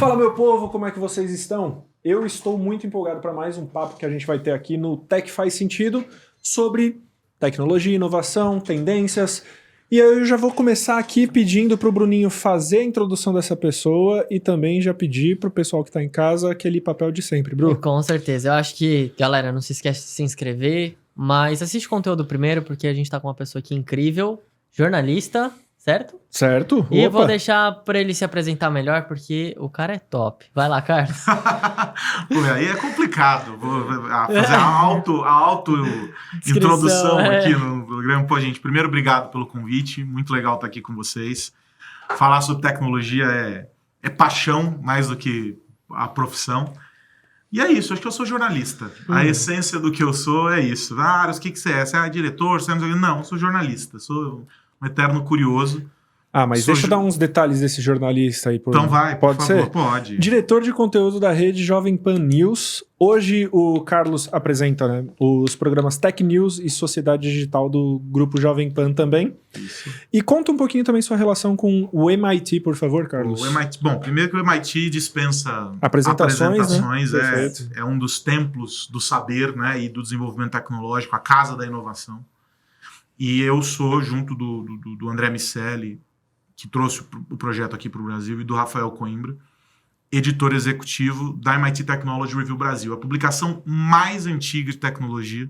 Fala, meu povo, como é que vocês estão? Eu estou muito empolgado para mais um papo que a gente vai ter aqui no Tech Faz Sentido sobre tecnologia, inovação, tendências. E eu já vou começar aqui pedindo para o Bruninho fazer a introdução dessa pessoa e também já pedir para o pessoal que está em casa aquele papel de sempre, Bru. Com certeza. Eu acho que, galera, não se esquece de se inscrever, mas assiste o conteúdo primeiro, porque a gente tá com uma pessoa aqui incrível, jornalista, certo? Certo? E eu Opa. vou deixar pra ele se apresentar melhor, porque o cara é top. Vai lá, Carlos. Pô, aí é complicado. Vou fazer a auto-introdução aqui no programa. Pô, gente, primeiro, obrigado pelo convite. Muito legal estar aqui com vocês. Falar sobre tecnologia é paixão, mais do que a profissão. E é isso, acho que eu sou jornalista. A essência do que eu sou é isso. Ah, o que você é? Você é diretor? Você é... Não, eu sou jornalista. Sou um eterno curioso. Ah, mas deixa eu dar uns detalhes desse jornalista aí. Então vai, pode por ser? favor, pode. Diretor de conteúdo da rede Jovem Pan News. Hoje o Carlos apresenta, os programas Tech News e Sociedade Digital do grupo Jovem Pan também. Isso. E conta um pouquinho também sua relação com o MIT, por favor, Carlos. O MIT, bom, primeiro que o MIT dispensa apresentações, né? É um dos templos do saber, né, e do desenvolvimento tecnológico, a casa da inovação. E eu sou, junto do André Miceli, que trouxe o projeto aqui para o Brasil, e do Rafael Coimbra, editor executivo da MIT Technology Review Brasil, a publicação mais antiga de tecnologia.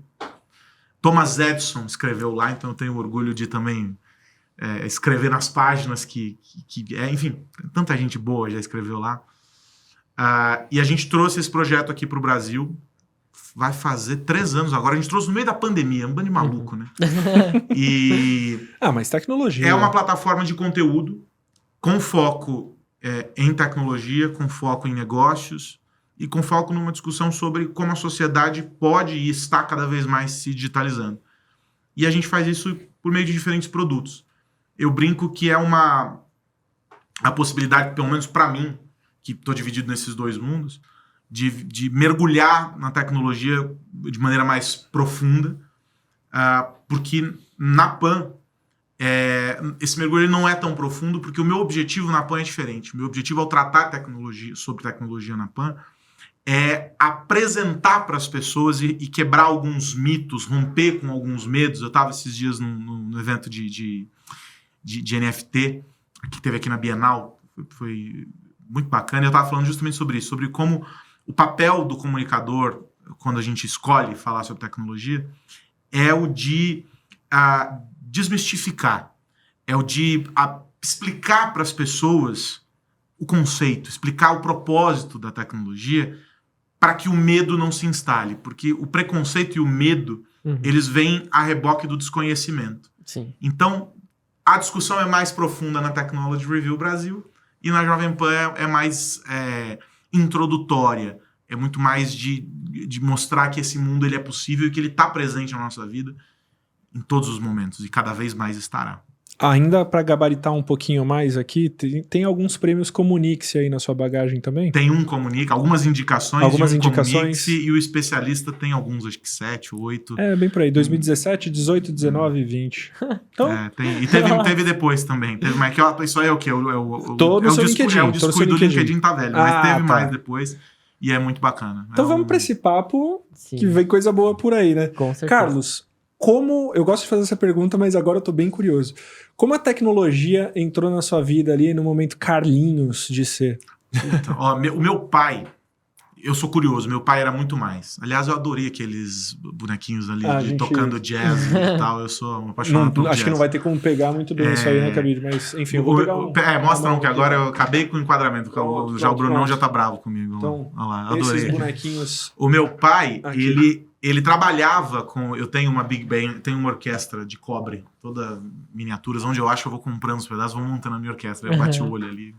Thomas Edison escreveu lá, então eu tenho orgulho de também escrever nas páginas enfim, tanta gente boa já escreveu lá. E a gente trouxe esse projeto aqui para o Brasil, vai fazer 3 anos agora, a gente trouxe no meio da pandemia, um bando de maluco, né? Mas tecnologia. É uma plataforma de conteúdo com foco em tecnologia, com foco em negócios e com foco numa discussão sobre como a sociedade pode e está cada vez mais se digitalizando. E a gente faz isso por meio de diferentes produtos. Eu brinco que é a possibilidade, pelo menos para mim, que estou dividido nesses dois mundos, de mergulhar na tecnologia de maneira mais profunda, porque na PAN esse mergulho não é tão profundo, porque o meu objetivo na PAN é diferente. O meu objetivo ao tratar sobre tecnologia na PAN é apresentar para as pessoas e quebrar alguns mitos, romper com alguns medos. Eu estava esses dias no evento de NFT que teve aqui na Bienal, foi muito bacana, e eu estava falando justamente sobre isso, sobre como o papel do comunicador, quando a gente escolhe falar sobre tecnologia, é o de desmistificar, é o de explicar para as pessoas o conceito, explicar o propósito da tecnologia para que o medo não se instale, porque o preconceito e o medo, eles vêm a reboque do desconhecimento. Sim. Então, a discussão é mais profunda na Technology Review Brasil e na Jovem Pan é mais introdutória, é muito mais de mostrar que esse mundo ele é possível e que ele está presente na nossa vida em todos os momentos e cada vez mais estará. Ainda para gabaritar um pouquinho mais aqui, tem alguns prêmios Comunique-se aí na sua bagagem também? Tem um Comunique, algumas indicações Comunique-se, e o especialista tem alguns, acho que 7, 8. Bem por aí, 2017, 18, 19 e 20. Então... E teve depois também. Teve mais, isso aí é o quê? Tô no seu LinkedIn. O descuido do LinkedIn tá velho, mas teve mais depois e é muito bacana. Então vamos para esse papo, que vem coisa boa por aí, né? Com certeza. Carlos, eu gosto de fazer essa pergunta, mas agora eu tô bem curioso. Como a tecnologia entrou na sua vida ali no momento Carlinhos de ser? Então, o meu pai, eu sou curioso, meu pai era muito mais. Aliás, eu adorei aqueles bonequinhos ali tocando jazz e tal, eu sou apaixonado por jazz. Acho que não vai ter como pegar muito bem isso aí, né, Cabide? Mas, enfim, eu vou pegar mostra não, que agora eu acabei com o enquadramento, o Brunão já tá bravo comigo. Então, olha lá, adorei. Esses bonequinhos... O meu pai, ele trabalhava com... Eu tenho uma Big Band, tenho uma orquestra de cobre, toda miniaturas, onde eu acho que eu vou comprando os pedaços, vou montando a minha orquestra, eu bati o olho ali.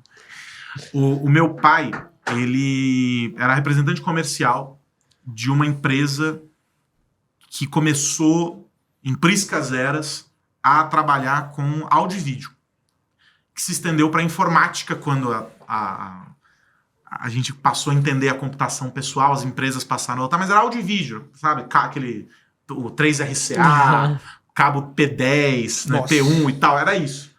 O meu pai, ele era representante comercial de uma empresa que começou, em priscas eras, a trabalhar com áudio e vídeo, que se estendeu para a informática quando a gente passou a entender a computação pessoal, as empresas passaram a adotar, mas era áudio e vídeo, sabe? O 3RCA, cabo P10, né, P1 e tal, era isso.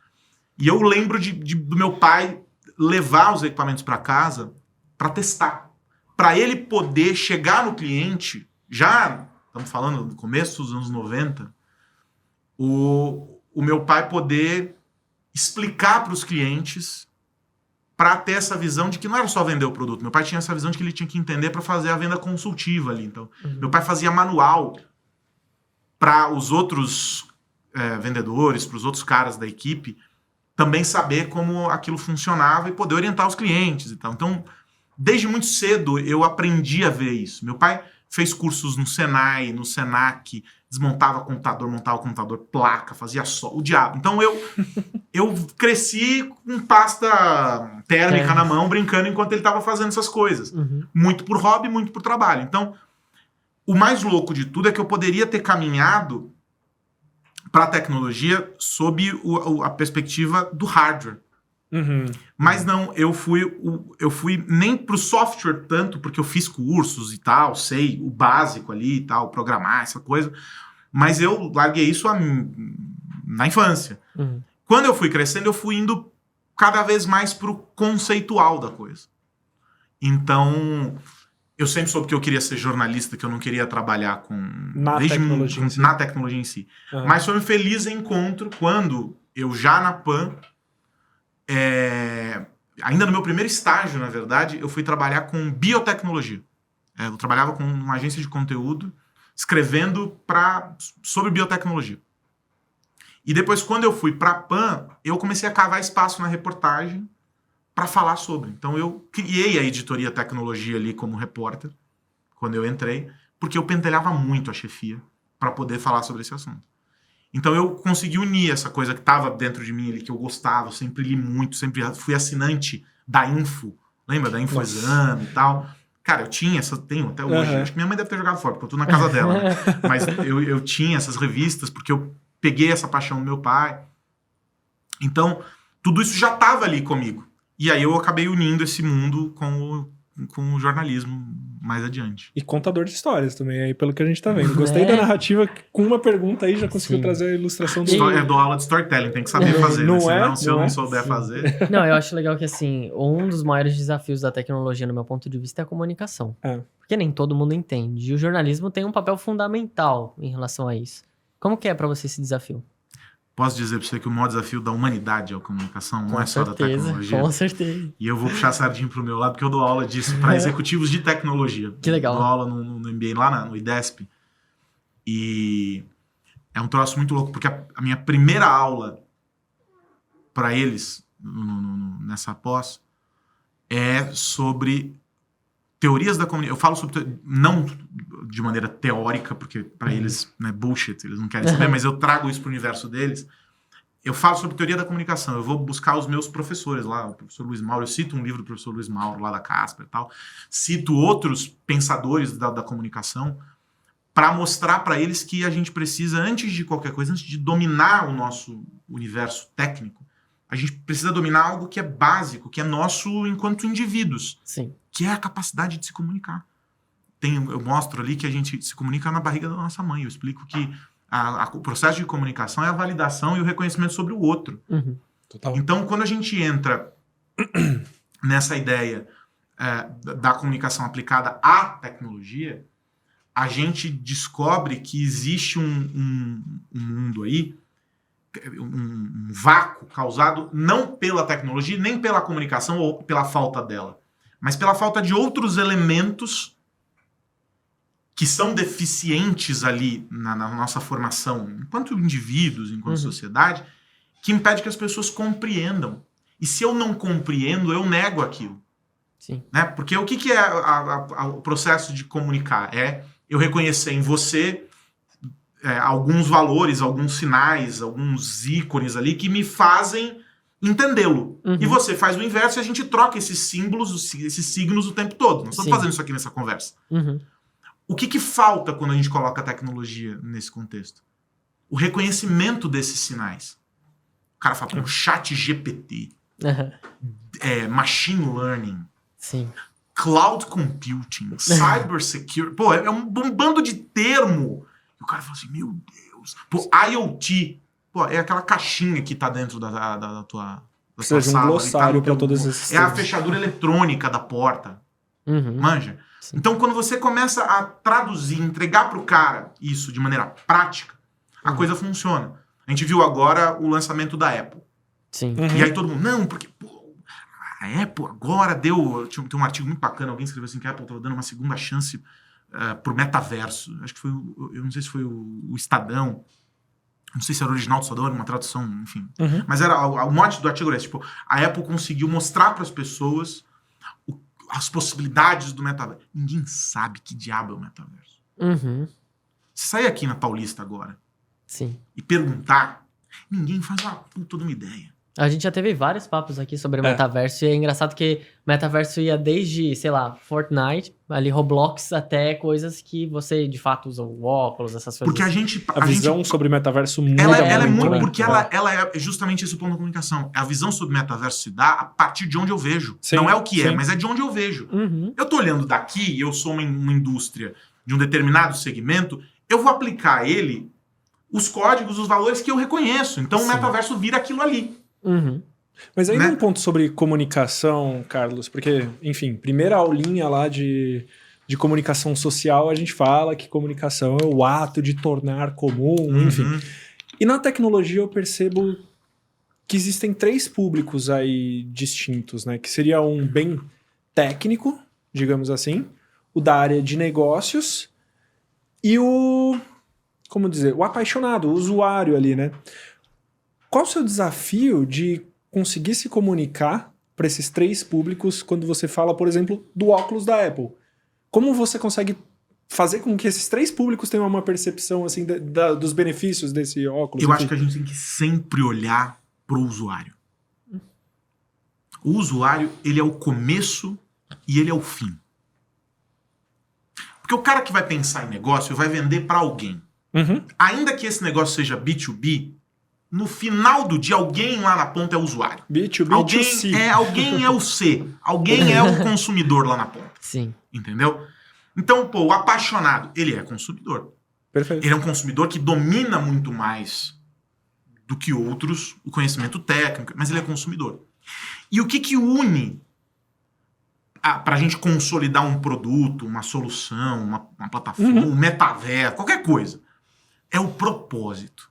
E eu lembro do meu pai levar os equipamentos para casa para testar. Para ele poder chegar no cliente, já estamos falando do começo dos anos 90, o meu pai poder explicar para os clientes, para ter essa visão de que não era só vender o produto. Meu pai tinha essa visão de que ele tinha que entender para fazer a venda consultiva ali. Então, meu pai fazia manual para os outros vendedores, para os outros caras da equipe, também saber como aquilo funcionava e poder orientar os clientes e tal. Então, desde muito cedo, eu aprendi a ver isso. Meu pai fez cursos no Senai, no Senac, desmontava computador, montava computador, placa, fazia só o diabo. Então, eu cresci com pasta térmica na mão, brincando enquanto ele estava fazendo essas coisas. Muito por hobby, muito por trabalho. Então, o mais louco de tudo é que eu poderia ter caminhado para a tecnologia sob a perspectiva do hardware. Mas não, eu fui nem pro software tanto, porque eu fiz cursos e tal, sei o básico ali e tal, programar, essa coisa, mas eu larguei isso na infância. Quando eu fui crescendo, eu fui indo cada vez mais pro conceitual da coisa. Então, eu sempre soube que eu queria ser jornalista, que eu não queria trabalhar na tecnologia em si. Mas foi um feliz encontro quando eu já na PAN, ainda no meu primeiro estágio, na verdade, eu fui trabalhar com biotecnologia. Eu trabalhava com uma agência de conteúdo, escrevendo sobre biotecnologia. E depois, quando eu fui para a PAN, eu comecei a cavar espaço na reportagem para falar sobre. Então, eu criei a editoria tecnologia ali como repórter, quando eu entrei, porque eu pentelhava muito a chefia para poder falar sobre esse assunto. Então eu consegui unir essa coisa que estava dentro de mim ali, que eu gostava, eu sempre li muito, sempre fui assinante da Info, lembra da Info Exame e tal? Cara, eu tinha tenho até hoje, acho que minha mãe deve ter jogado fora, porque eu tô na casa dela, né? Mas eu tinha essas revistas, porque eu peguei essa paixão do meu pai. Então, tudo isso já estava ali comigo. E aí eu acabei unindo esse mundo com o jornalismo mais adiante. E contador de histórias também, aí pelo que a gente tá vendo. Gostei da narrativa, com uma pergunta aí já conseguiu trazer a ilustração do... Eu dou aula de storytelling, tem que saber fazer, né? Senão, se eu não souber fazer... Não, eu acho legal que, assim, um dos maiores desafios da tecnologia, no meu ponto de vista, é a comunicação. Porque nem todo mundo entende. E o jornalismo tem um papel fundamental em relação a isso. Como que é pra você esse desafio? Posso dizer pra você que o maior desafio da humanidade é a comunicação, não é só da tecnologia. Com certeza. E eu vou puxar a sardinha pro meu lado, porque eu dou aula disso para executivos de tecnologia. Que legal. Eu dou aula no MBA lá no IDESP. E é um troço muito louco, porque a minha primeira aula para eles, nessa pós, é sobre teorias da comunicação. Eu falo sobre, não de maneira teórica, porque para eles não é bullshit, eles não querem saber, mas eu trago isso para o universo deles. Eu falo sobre teoria da comunicação, eu vou buscar os meus professores lá, o professor Luiz Mauro, eu cito um livro do professor Luiz Mauro lá da Casper e tal, cito outros pensadores da comunicação, para mostrar para eles que a gente precisa, antes de qualquer coisa, antes de dominar o nosso universo técnico, a gente precisa dominar algo que é básico, que é nosso enquanto indivíduos. Sim. Que é a capacidade de se comunicar. Eu mostro ali que a gente se comunica na barriga da nossa mãe. Eu explico que o processo de comunicação é a validação e o reconhecimento sobre o outro. Total. Então, quando a gente entra nessa ideia da comunicação aplicada à tecnologia, a gente descobre que existe um mundo aí, um vácuo causado não pela tecnologia, nem pela comunicação ou pela falta dela, mas pela falta de outros elementos que são deficientes ali na nossa formação, enquanto indivíduos, enquanto sociedade, que impede que as pessoas compreendam. E se eu não compreendo, eu nego aquilo. Sim. Né? Porque o que é o processo de comunicar? É eu reconhecer em você alguns valores, alguns sinais, alguns ícones ali que me fazem entendê-lo. E você faz o inverso e a gente troca esses símbolos, esses signos o tempo todo. Nós estamos fazendo isso aqui nessa conversa. O que falta quando a gente coloca a tecnologia nesse contexto? O reconhecimento desses sinais. O cara fala, o chat GPT, machine learning, sim, cloud computing, cyber security. Pô, é um bando de termo. E o cara fala assim, meu Deus. Pô, IoT. Pô, é aquela caixinha que tá dentro da tua Precisa de um sala. glossário para todos esses É a fechadura eletrônica da porta. Manja? Sim. Então, quando você começa a traduzir, entregar pro cara isso de maneira prática, a coisa funciona. A gente viu agora o lançamento da Apple. Sim. E aí todo mundo, não, porque a Apple agora deu... Tem um artigo muito bacana, alguém escreveu assim que a Apple estava dando uma segunda chance pro metaverso. Acho que foi, eu não sei se foi o Estadão, não sei se era original do Estadão, era uma tradução, enfim. Mas era o mote do artigo era esse, tipo, a Apple conseguiu mostrar para as pessoas as possibilidades do metaverso. Ninguém sabe que diabo é o metaverso. Você sair aqui na Paulista agora e perguntar, ninguém faz uma puta de uma ideia. A gente já teve vários papos aqui sobre o metaverso, e é engraçado que o metaverso ia desde, sei lá, Fortnite, ali Roblox, até coisas que você, de fato, usa o óculos, essas coisas. Porque a visão sobre metaverso muda ela é muito, né? porque ela é justamente esse o ponto da comunicação. A visão sobre metaverso se dá a partir de onde eu vejo. Sim, não é o que é, mas é de onde eu vejo. Eu tô olhando daqui, eu sou uma indústria de um determinado segmento, eu vou aplicar a ele os códigos, os valores que eu reconheço. Então o metaverso vira aquilo ali. Mas aí um ponto sobre comunicação, Carlos, porque, enfim, primeira aulinha lá de comunicação social, a gente fala que comunicação é o ato de tornar comum, enfim. E na tecnologia eu percebo que existem 3 públicos aí distintos, né? Que seria um bem técnico, digamos assim, o da área de negócios e o, como dizer, o apaixonado, o usuário ali, né? Qual o seu desafio de conseguir se comunicar para esses 3 públicos quando você fala, por exemplo, do óculos da Apple? Como você consegue fazer com que esses 3 públicos tenham uma percepção assim dos benefícios desse óculos? Eu acho que a gente tem que sempre olhar pro usuário. O usuário, ele é o começo e ele é o fim. Porque o cara que vai pensar em negócio vai vender para alguém. Ainda que esse negócio seja B2B, no final do dia, alguém lá na ponta é o usuário. B2B, alguém é o C. Alguém é o consumidor lá na ponta. Sim. Entendeu? Então, o apaixonado, ele é consumidor. Perfeito. Ele é um consumidor que domina muito mais do que outros o conhecimento técnico, mas ele é consumidor. E o que une para a gente consolidar um produto, uma solução, uma plataforma, um metaverso, qualquer coisa, é o propósito.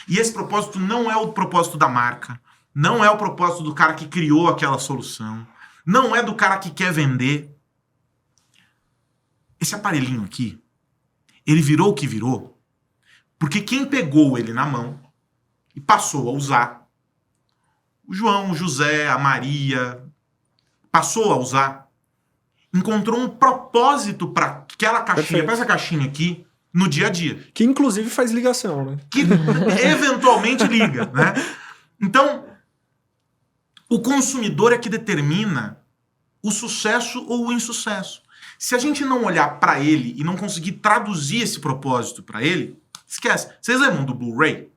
E esse propósito não é o propósito da marca, não é o propósito do cara que criou aquela solução, não é do cara que quer vender. Esse aparelhinho aqui, ele virou o que virou, porque quem pegou ele na mão e passou a usar, o João, o José, a Maria, passou a usar, encontrou um propósito para aquela caixinha, para essa caixinha aqui, no dia a dia. Que inclusive faz ligação, né? Que eventualmente liga, né? Então, o consumidor é que determina o sucesso ou o insucesso. Se a gente não olhar para ele e não conseguir traduzir esse propósito para ele, esquece. Vocês lembram do Blu-ray?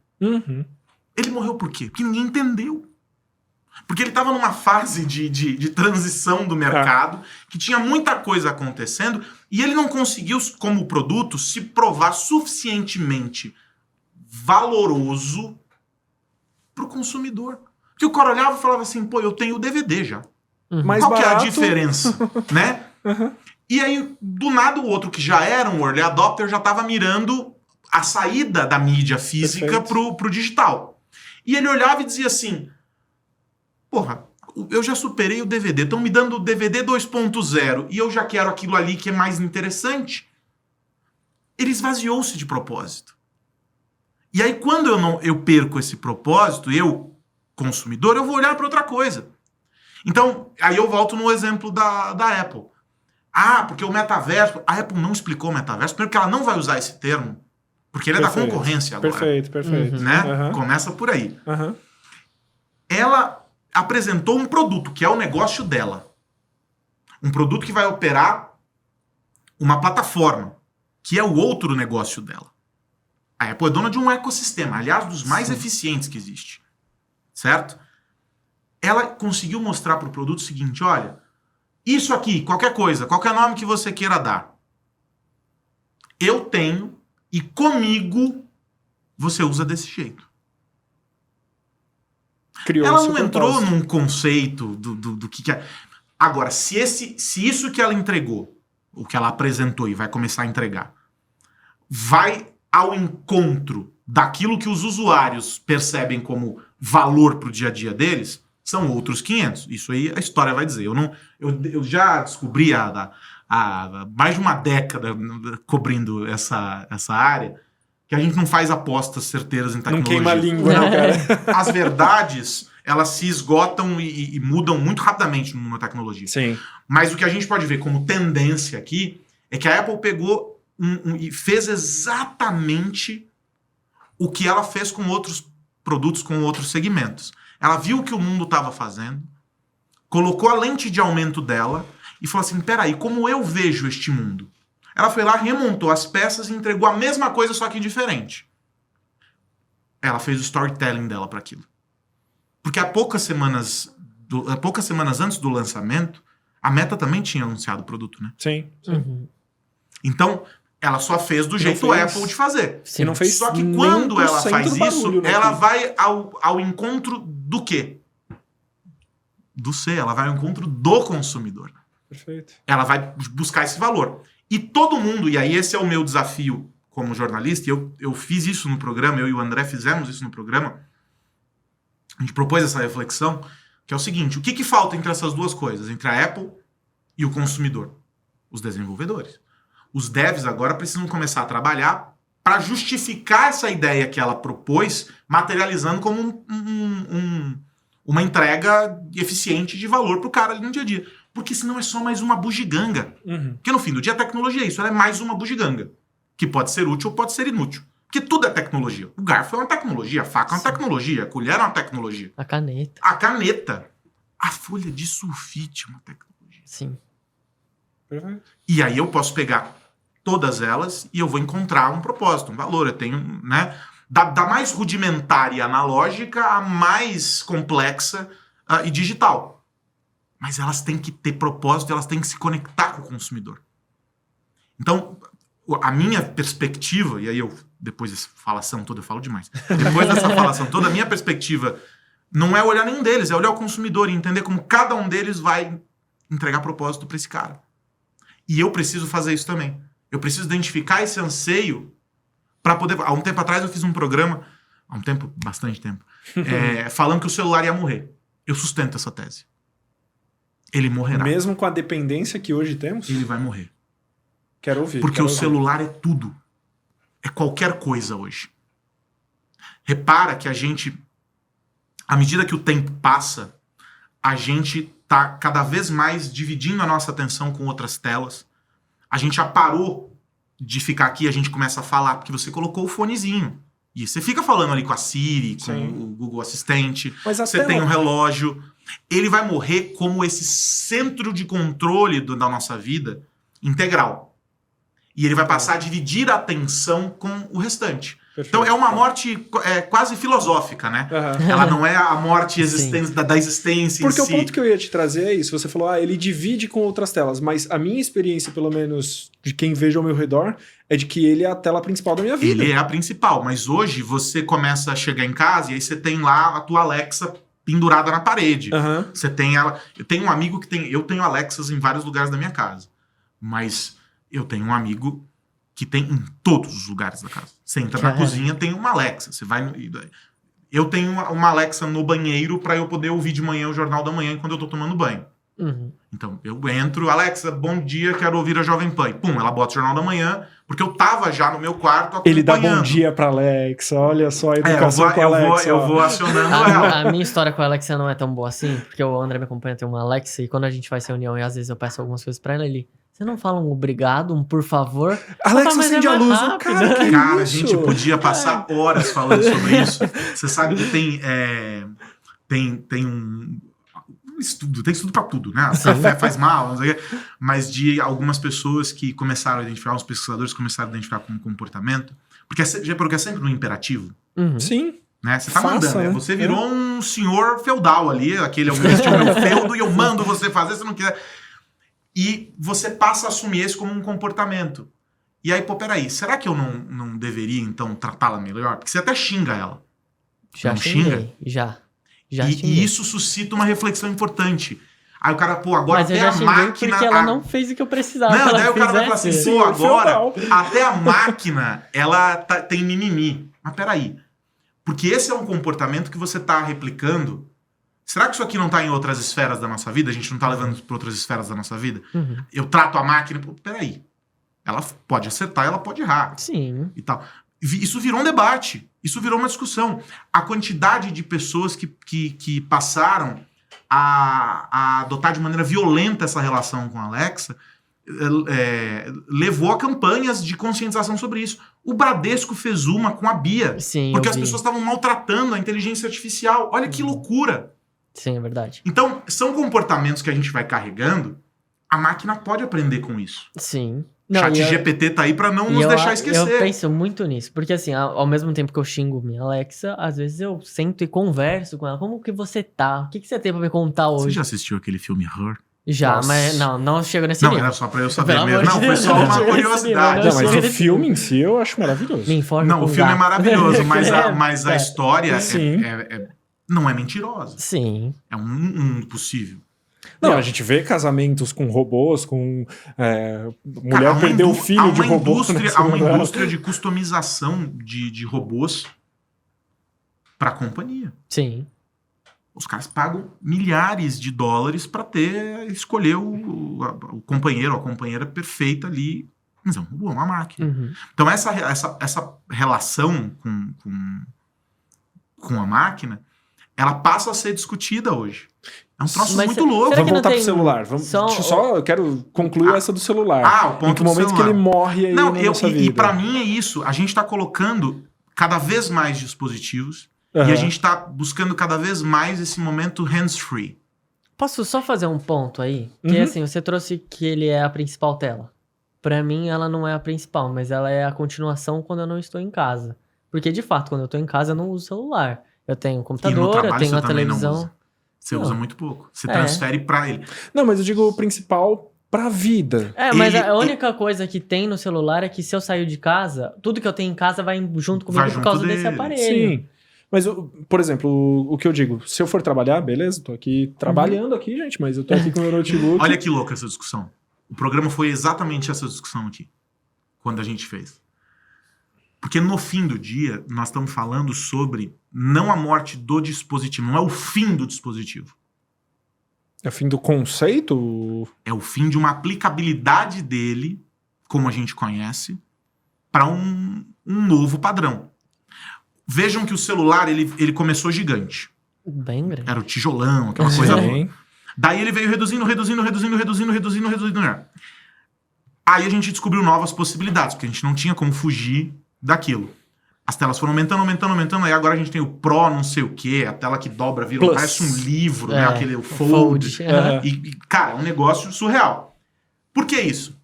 Ele morreu por quê? Porque ninguém entendeu. Porque ele estava numa fase de transição do mercado, que tinha muita coisa acontecendo, e ele não conseguiu, como produto, se provar suficientemente valoroso para o consumidor. Porque o cara olhava e falava assim, pô, eu tenho o DVD já. Mais Qual que é a barato. diferença? Né? E aí, do nada, o outro que já era um early adopter já estava mirando a saída da mídia física pro digital. E ele olhava e dizia assim, porra, eu já superei o DVD, estão me dando o DVD 2.0 e eu já quero aquilo ali que é mais interessante. Ele esvaziou-se de propósito. E aí, quando eu perco esse propósito, eu, consumidor, eu vou olhar para outra coisa. Então, aí eu volto no exemplo da Apple. Ah, porque o metaverso... A Apple não explicou o metaverso, primeiro que ela não vai usar esse termo, porque ele é da concorrência agora. Perfeito. Né? Começa por aí. Ela apresentou um produto, que é o negócio dela. Um produto que vai operar uma plataforma, que é o outro negócio dela. A Apple é dona de um ecossistema, aliás, dos mais eficientes que existe. Certo? Ela conseguiu mostrar para o produto o seguinte, olha, isso aqui, qualquer coisa, qualquer nome que você queira dar, eu tenho e comigo você usa desse jeito. Ela não entrou num conceito do que é. Agora, se isso que ela entregou, o que ela apresentou e vai começar a entregar, vai ao encontro daquilo que os usuários percebem como valor para o dia a dia deles, são outros 500. Isso aí a história vai dizer. Eu já descobri há mais de uma década cobrindo essa área, que a gente não faz apostas certeiras em tecnologia. Não queima a língua, não, cara. As verdades, elas se esgotam e mudam muito rapidamente no mundo da tecnologia. Sim. Mas o que a gente pode ver como tendência aqui é que a Apple pegou e fez exatamente o que ela fez com outros produtos, com outros segmentos. Ela viu o que o mundo estava fazendo, colocou a lente de aumento dela e falou assim, peraí, como eu vejo este mundo? Ela foi lá, remontou as peças e entregou a mesma coisa, só que diferente. Ela fez o storytelling dela para aquilo. Porque há poucas semanas antes do lançamento, a Meta também tinha anunciado o produto, né? Sim. Uhum. Então, ela só fez do jeito Apple de fazer. Sim. Não fez só que quando ela faz isso, né, ela vai ao encontro do quê? Do C. Ela vai ao encontro do consumidor. Perfeito. Ela vai buscar esse valor. E todo mundo, e aí esse é o meu desafio como jornalista, e eu fiz isso no programa, eu e o André fizemos isso no programa, a gente propôs essa reflexão, que é o seguinte, o que falta entre essas duas coisas, entre a Apple e o consumidor? Os desenvolvedores. Os devs agora precisam começar a trabalhar para justificar essa ideia que ela propôs, materializando como uma entrega eficiente de valor para o cara ali no dia a dia. Porque senão é só mais uma bugiganga. Uhum. Porque no fim do dia a tecnologia é isso, ela é mais uma bugiganga. Que pode ser útil ou pode ser inútil. Porque tudo é tecnologia. O garfo é uma tecnologia, a faca é uma tecnologia, a colher é uma tecnologia. A caneta. A caneta. A folha de sulfite é uma tecnologia. Sim. Perfeito. E aí eu posso pegar todas elas e eu vou encontrar um propósito, um valor. Eu tenho, né? Da mais rudimentar e analógica a mais complexa e digital. Mas elas têm que ter propósito, elas têm que se conectar com o consumidor. Então, a minha perspectiva, e aí eu, depois dessa falação toda, eu falo demais. Depois dessa falação toda, a minha perspectiva não é olhar nenhum deles, é olhar o consumidor e entender como cada um deles vai entregar propósito para esse cara. E eu preciso fazer isso também. Eu preciso identificar esse anseio para poder... Há um tempo atrás eu fiz um programa, bastante tempo, falando que o celular ia morrer. Eu sustento essa tese. Ele morrerá. Mesmo com a dependência que hoje temos? Ele vai morrer. Quero ouvir. Porque o celular é tudo. É qualquer coisa hoje. Repara que a gente, à medida que o tempo passa, a gente tá cada vez mais dividindo a nossa atenção com outras telas. A gente já parou de ficar aqui, a gente começa a falar, porque você colocou o fonezinho. E você fica falando ali com a Siri, com o Google Assistente, você tem um relógio. Ele vai morrer como esse centro de controle da nossa vida integral. E ele vai passar a dividir a atenção com o restante. Perfeito. Então é uma morte quase filosófica, né? Uhum. Ela não é a morte da existência Porque em si. O ponto que eu ia te trazer é isso. Você falou, ele divide com outras telas. Mas a minha experiência, pelo menos de quem vejo ao meu redor, é de que ele é a tela principal da minha vida. Ele é a principal. Mas hoje você começa a chegar em casa e aí você tem lá a tua Alexa pendurada na parede. Uhum. Você tem ela... Eu tenho um amigo que tem... Eu tenho Alexas em vários lugares da minha casa. Mas eu tenho um amigo que tem em todos os lugares da casa. Você entra na cozinha, tem uma Alexa. Você vai... Eu tenho uma Alexa no banheiro para eu poder ouvir de manhã o Jornal da Manhã quando eu tô tomando banho. Uhum. Então, eu entro, Alexa, bom dia, quero ouvir a Jovem Pan. E, pum, ela bota o Jornal da Manhã, porque eu tava já no meu quarto acompanhando. Ele dá bom dia pra Alexa, olha só a educação com a Alexa. Eu vou acionando ela. A minha história com a Alexa não é tão boa assim, porque o André me acompanha, tem uma Alexa, e quando a gente faz reunião e às vezes eu peço algumas coisas pra ela, você não fala um obrigado, um por favor? Alexa, acende a luz. Cara, a gente podia passar horas falando sobre isso. Você sabe que tem um... Tem estudo pra tudo, né? A café faz mal, não sei o quê. Mas de algumas pessoas que começaram a identificar, uns pesquisadores começaram a identificar como comportamento, porque é sempre no imperativo. Uhum. Sim. Né? Você tá mandando, né? Você virou um senhor feudal ali, aquele é o meu feudo e eu mando você fazer se não quiser. E você passa a assumir esse como um comportamento. E aí, peraí, será que eu não deveria, então, tratá-la melhor? Porque você até xinga ela. Já xinga? Já. E isso suscita uma reflexão importante. Aí o cara, pô, agora Mas eu até já a xinguei máquina... porque ela não fez o que eu precisava. Não, ela daí o cara vai falar assim, fizesse. pô, agora feudal. até a máquina, ela tem mimimi. Mas peraí, porque esse é um comportamento que você tá replicando. Será que isso aqui não tá em outras esferas da nossa vida? A gente não tá levando para outras esferas da nossa vida? Uhum. Eu trato a máquina, pô, peraí. Ela pode acertar, ela pode errar. Sim. E tal. Isso virou um debate, isso virou uma discussão. A quantidade de pessoas que passaram a adotar de maneira violenta essa relação com a Alexa levou a campanhas de conscientização sobre isso. O Bradesco fez uma com a Bia, Sim, porque eu as vi. pessoas estavam maltratando a inteligência artificial. Olha que loucura! Sim, é verdade. Então, são comportamentos que a gente vai carregando, a máquina pode aprender com isso. Sim. ChatGPT tá aí pra não nos deixar esquecer. Eu penso muito nisso, porque assim, ao mesmo tempo que eu xingo minha Alexa, às vezes eu sento e converso com ela. Como que você tá? O que você tem pra me contar hoje? Você já assistiu aquele filme Her? Já, Nossa. mas não chego nesse Não, nível. era só pra eu saber Pelo mesmo. amor Não, de foi Deus, só não uma chega nesse curiosidade. nível, Não, mas chega o nesse filme em si eu acho maravilhoso. Me informa Não, com o filme é gato. maravilhoso, mas a É. história Sim. não é mentirosa. Sim. É um possível. Não, a gente vê casamentos com robôs, com mulher Cara, perdeu o filho de robô. Há uma indústria de customização de robôs pra companhia. Sim. Os caras pagam milhares de dólares pra escolher o companheiro ou a companheira perfeita ali. Mas é um robô, uma máquina. Uhum. Então essa relação com a máquina, ela passa a ser discutida hoje. É um troço Mas muito louco. será Vamos que não voltar pro tem celular. Eu quero concluir essa do celular. o ponto em que do momento celular. que ele morre aí na nossa vida. E pra mim é isso. A gente tá colocando cada vez mais dispositivos Uhum. e a gente tá buscando cada vez mais esse momento hands-free. Posso só fazer um ponto aí? Que Uhum. assim, você trouxe que ele é a principal tela. Pra mim, ela não é a principal, mas ela é a continuação quando eu não estou em casa. Porque, de fato, quando eu tô em casa, eu não uso celular. Eu tenho um E no computador, eu trabalho tenho você a também não televisão. usa. Você Não. usa muito pouco. Você É. transfere pra ele. Não, mas eu digo o principal pra vida. É, mas Ele- a única coisa que tem no celular é que se eu sair de casa, tudo que eu tenho em casa vai junto comigo Vai por junto causa dele. desse aparelho. Sim. Mas, por exemplo, o que eu digo, se eu for trabalhar, beleza, tô aqui trabalhando aqui, gente, mas eu tô aqui com o meu notebook. Olha que louca essa discussão. O programa foi exatamente essa discussão aqui, quando a gente fez. Porque no fim do dia, nós estamos falando sobre não a morte do dispositivo, não é o fim do dispositivo. É o fim do conceito? É o fim de uma aplicabilidade dele, como a gente conhece, para um novo padrão. Vejam que o celular, ele começou gigante. Bem grande. Era o tijolão, aquela coisa toda. Sim. Daí ele veio reduzindo. Aí a gente descobriu novas possibilidades, porque a gente não tinha como fugir daquilo. As telas foram aumentando, aí agora a gente tem o Pro não sei o quê, a tela que dobra, vira, Plus. parece um livro, né? É, Aquele o Fold. Fold. Aham. Cara, é um negócio surreal. Por que isso?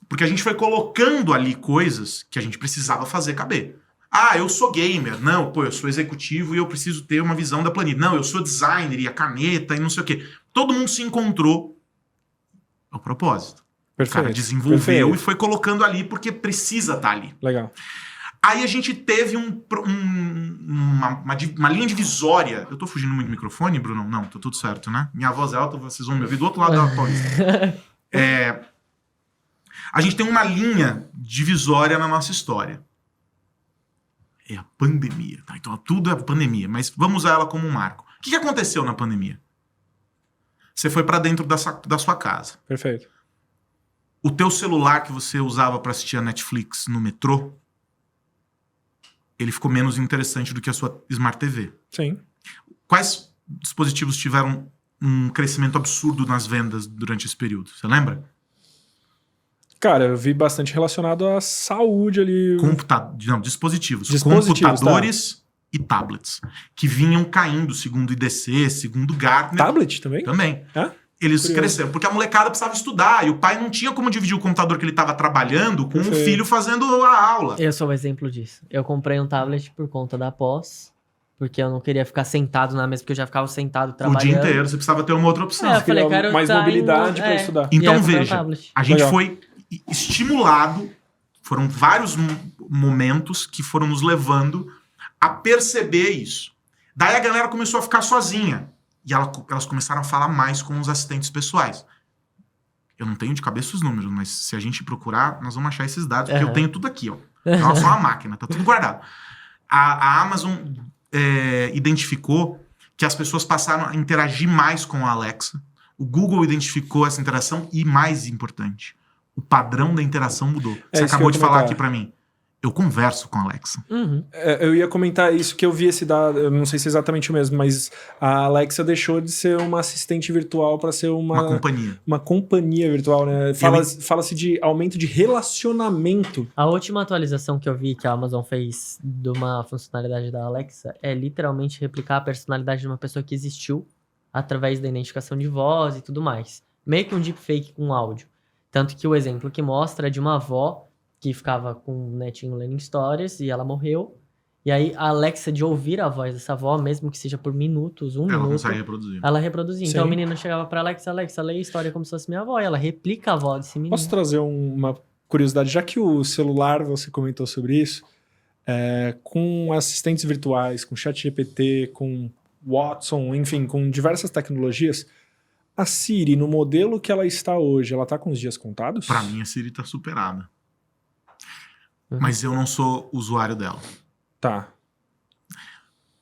Porque a gente foi colocando ali coisas que a gente precisava fazer caber. Ah, eu sou gamer. Não, pô, eu sou executivo e eu preciso ter uma visão da planilha. Não, eu sou designer e a caneta e não sei o quê. Todo mundo se encontrou ao propósito. O cara desenvolveu e foi colocando ali porque precisa estar ali. Legal. Aí a gente teve uma linha divisória. Eu tô fugindo muito do microfone, Bruno? Não, tá tudo certo, né? Minha voz é alta, vocês vão me ouvir do outro lado da Paulista. A gente tem uma linha divisória na nossa história. É a pandemia. Tá? Então tudo é pandemia, mas vamos usar ela como um marco. O que aconteceu na pandemia? Você foi pra dentro da sua casa. Perfeito. O teu celular que você usava para assistir a Netflix no metrô, ele ficou menos interessante do que a sua Smart TV. Sim. Quais dispositivos tiveram um crescimento absurdo nas vendas durante esse período? Você lembra? Cara, eu vi bastante relacionado à saúde ali. Dispositivos. Dispositivos, Computadores e tablets. Que vinham caindo, segundo o IDC, segundo o Gartner. Tablet também? Também. É? Eles Curioso. cresceram, porque a molecada precisava estudar, e o pai não tinha como dividir o computador que ele estava trabalhando com o Perfeito. filho fazendo a aula. Eu sou um exemplo disso. Eu comprei um tablet por conta da pós, porque eu não queria ficar sentado na mesa, porque eu já ficava sentado O trabalhando. dia inteiro, você precisava ter uma outra opção. É, eu falei, queria quero mais tá mobilidade indo- pra estudar. E aí Então eu comprei um veja, tablet. a gente Legal. foi estimulado, foram vários momentos que foram nos levando a perceber isso. Daí a galera começou a ficar sozinha. e elas começaram a falar mais com os assistentes pessoais. Eu não tenho de cabeça os números, mas se a gente procurar, nós vamos achar esses dados, porque eu tenho tudo aqui, ó. É só uma máquina, tá tudo guardado. A Amazon identificou que as pessoas passaram a interagir mais com a Alexa. O Google identificou essa interação e, mais importante, o padrão da interação mudou. Você acabou de falar aqui pra mim. Eu converso com a Alexa. Eu ia comentar isso, que eu vi esse dado, eu não sei se é exatamente o mesmo, mas a Alexa deixou de ser uma assistente virtual para ser uma companhia. Uma companhia virtual, né? Fala-se de aumento de relacionamento. A última atualização que eu vi que a Amazon fez de uma funcionalidade da Alexa é literalmente replicar a personalidade de uma pessoa que existiu através da identificação de voz e tudo mais. Meio que um deepfake com áudio. Tanto que o exemplo que mostra é de uma avó que ficava com o netinho lendo histórias e ela morreu. E aí a Alexa, de ouvir a voz dessa avó, mesmo que seja por minutos, ela consegue reproduzir. Ela reproduzia. Sim. Então o menino chegava pra Alexa, lê a história como se fosse minha avó. E ela replica a voz desse menino. Posso trazer uma curiosidade? Já que o celular, você comentou sobre isso, com assistentes virtuais, com ChatGPT, com Watson, enfim, com diversas tecnologias, a Siri, no modelo que ela está hoje, ela tá com os dias contados? Pra mim, a Siri tá superada. Mas eu não sou usuário dela. Tá.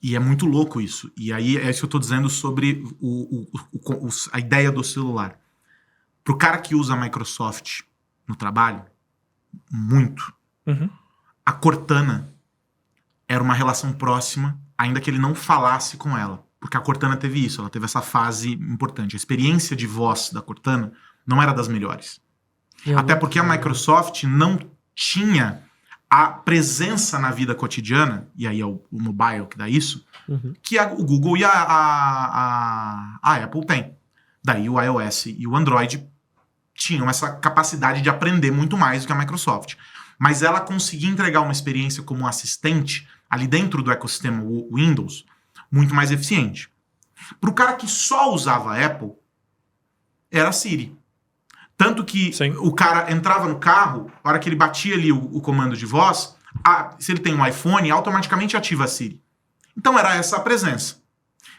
E é muito louco isso. E aí é isso que eu tô dizendo sobre a ideia do celular. Pro cara que usa a Microsoft no trabalho, muito, a Cortana era uma relação próxima, ainda que ele não falasse com ela. Porque a Cortana teve isso, ela teve essa fase importante. A experiência de voz da Cortana não era das melhores. Até porque a Microsoft não tinha a presença na vida cotidiana, e aí é o mobile que dá isso, que o Google e a Apple têm. Daí o iOS e o Android tinham essa capacidade de aprender muito mais do que a Microsoft. Mas ela conseguia entregar uma experiência como assistente ali dentro do ecossistema Windows muito mais eficiente. Para o cara que só usava a Apple, era a Siri. Tanto que o cara entrava no carro, na hora que ele batia ali o comando de voz, se ele tem um iPhone, automaticamente ativa a Siri. Então era essa a presença.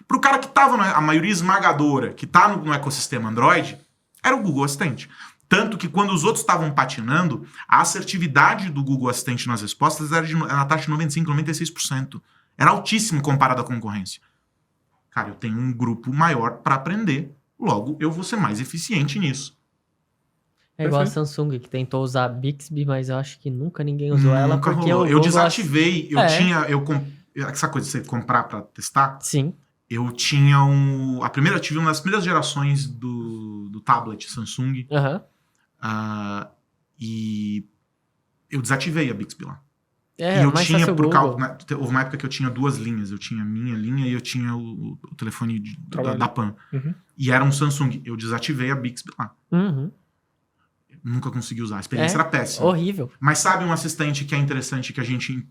Para o cara que estava, a maioria esmagadora, que está no ecossistema Android, era o Google Assistente. Tanto que quando os outros estavam patinando, a assertividade do Google Assistente nas respostas era na taxa de 95%, 96%. Era altíssimo comparado à concorrência. Cara, eu tenho um grupo maior para aprender, logo eu vou ser mais eficiente nisso. É igual a Samsung, que tentou usar a Bixby, mas eu acho que nunca ninguém usou ela, porque eu desativei, essa coisa de você comprar pra testar. Sim. Eu tinha tive uma das primeiras gerações do tablet Samsung. E eu desativei a Bixby lá. E eu tinha, houve uma época que eu tinha duas linhas. Eu tinha a minha linha e eu tinha o telefone da PAN. E era um Samsung. Eu desativei a Bixby lá. Nunca consegui usar. A experiência era péssima. Horrível. Mas sabe um assistente que é interessante, que a gente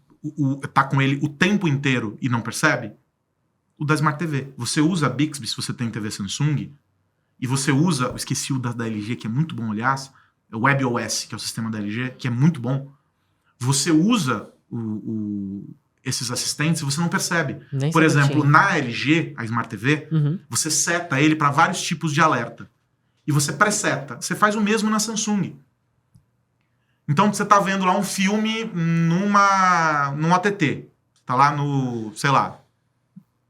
tá com ele o tempo inteiro e não percebe? O da Smart TV. Você usa a Bixby se você tem TV Samsung, e você usa, eu esqueci o da LG, que é muito bom, aliás, o WebOS, que é o sistema da LG, que é muito bom. Você usa esses assistentes e você não percebe. Por exemplo, na LG, a Smart TV, você seta ele para vários tipos de alerta. E você preseta. Você faz o mesmo na Samsung. Então, você tá vendo lá um filme num ATT. Tá lá no, sei lá,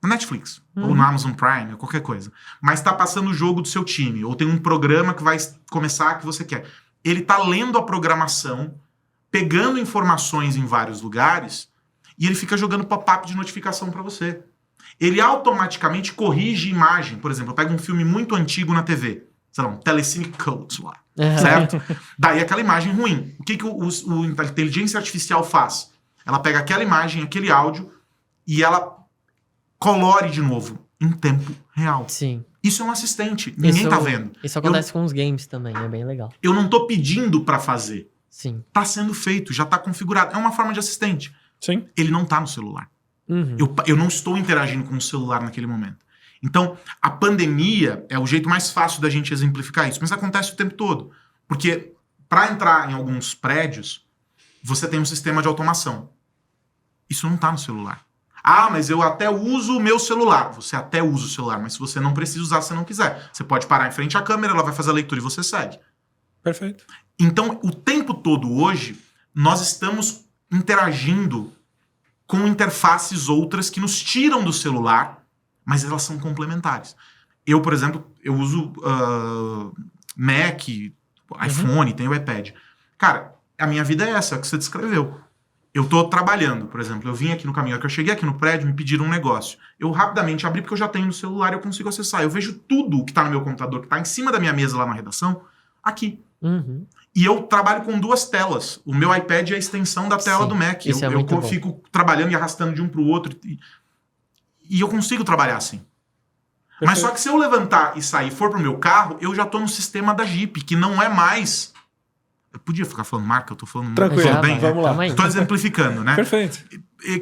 no Netflix. Ou no Amazon Prime, ou qualquer coisa. Mas tá passando o jogo do seu time. Ou tem um programa que vai começar que você quer. Ele tá lendo a programação, pegando informações em vários lugares, e ele fica jogando pop-up de notificação para você. Ele automaticamente corrige imagem. Por exemplo, eu pego um filme muito antigo na TV. Sei lá, um Telecine Codes lá, certo? Daí aquela imagem ruim. O que a inteligência artificial faz? Ela pega aquela imagem, aquele áudio, e ela colore de novo, em tempo real. Sim. Isso é um assistente, ninguém tá vendo. Isso acontece com os games também, é bem legal. Eu não tô pedindo pra fazer. Sim. Tá sendo feito, já tá configurado. É uma forma de assistente. Sim. Ele não tá no celular. Eu não estou interagindo com o celular naquele momento. Então, a pandemia é o jeito mais fácil da gente exemplificar isso, mas acontece o tempo todo. Porque para entrar em alguns prédios, você tem um sistema de automação. Isso não está no celular. Ah, mas eu até uso o meu celular. Você até usa o celular, mas se você não precisa usar, se você não quiser. Você pode parar em frente à câmera, ela vai fazer a leitura e você segue. Perfeito. Então, o tempo todo hoje, nós estamos interagindo com interfaces outras que nos tiram do celular, mas elas são complementares. Eu, por exemplo, eu uso Mac, iPhone, tenho iPad. Cara, a minha vida é essa, é o que você descreveu. Eu tô trabalhando, por exemplo, eu vim aqui no caminho, que eu cheguei aqui no prédio, me pediram um negócio. Eu rapidamente abri porque eu já tenho no celular e eu consigo acessar. Eu vejo tudo que tá no meu computador, que tá em cima da minha mesa lá na redação, aqui. Uhum. E eu trabalho com 2 telas. O meu iPad é a extensão da tela Sim, do Mac. isso é muito bom. Fico trabalhando e arrastando de um pro outro. E eu consigo trabalhar assim. Perfeito. Mas só que se eu levantar e sair e for pro meu carro, eu já tô no sistema da Jeep, que não é mais... Eu podia ficar falando marca, eu tô falando... Tranquilo, tudo bem, vamos lá. Tamo aí. Tô exemplificando, né? Perfeito.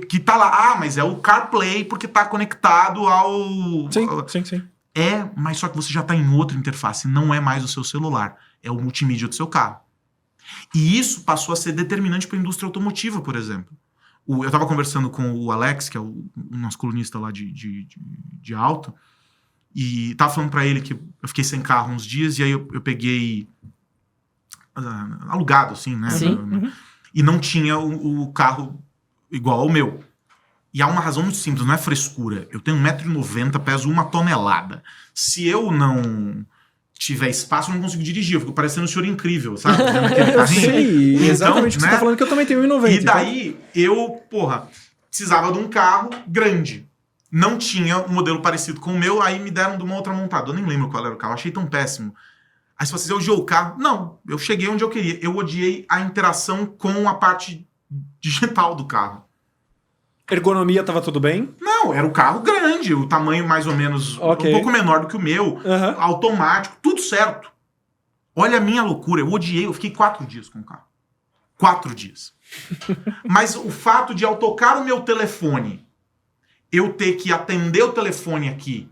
Que tá lá, mas é o CarPlay porque tá conectado ao... Sim. Mas só que você já tá em outra interface, não é mais o seu celular, é o multimídia do seu carro. E isso passou a ser determinante para a indústria automotiva, por exemplo. Eu tava conversando com o Alex, que é o nosso colunista lá de auto, e tava falando para ele que eu fiquei sem carro uns dias, e aí eu peguei alugado, assim, né? Sim. E não tinha o carro igual ao meu. E há uma razão muito simples, não é frescura. Eu tenho 1,90 m, peso 1 tonelada. Se eu não tiver espaço, eu não consigo dirigir. Eu fico parecendo um senhor incrível, sabe? Eu sei, Então, exatamente o que você né? tá falando, que eu também tenho 1,90 m. E daí, eu, precisava de um carro grande. Não tinha um modelo parecido com o meu, aí me deram de uma outra montada. Eu nem lembro qual era o carro, achei tão péssimo. Aí se você odiou o carro... Não, eu cheguei onde eu queria. Eu odiei a interação com a parte digital do carro. Ergonomia tava tudo bem? Não, era o carro grande, o tamanho mais ou menos um pouco menor do que o meu, automático, tudo certo. Olha a minha loucura, eu odiei, eu fiquei 4 dias com o carro. 4 dias. Mas o fato de, ao tocar o meu telefone, eu ter que atender o telefone aqui,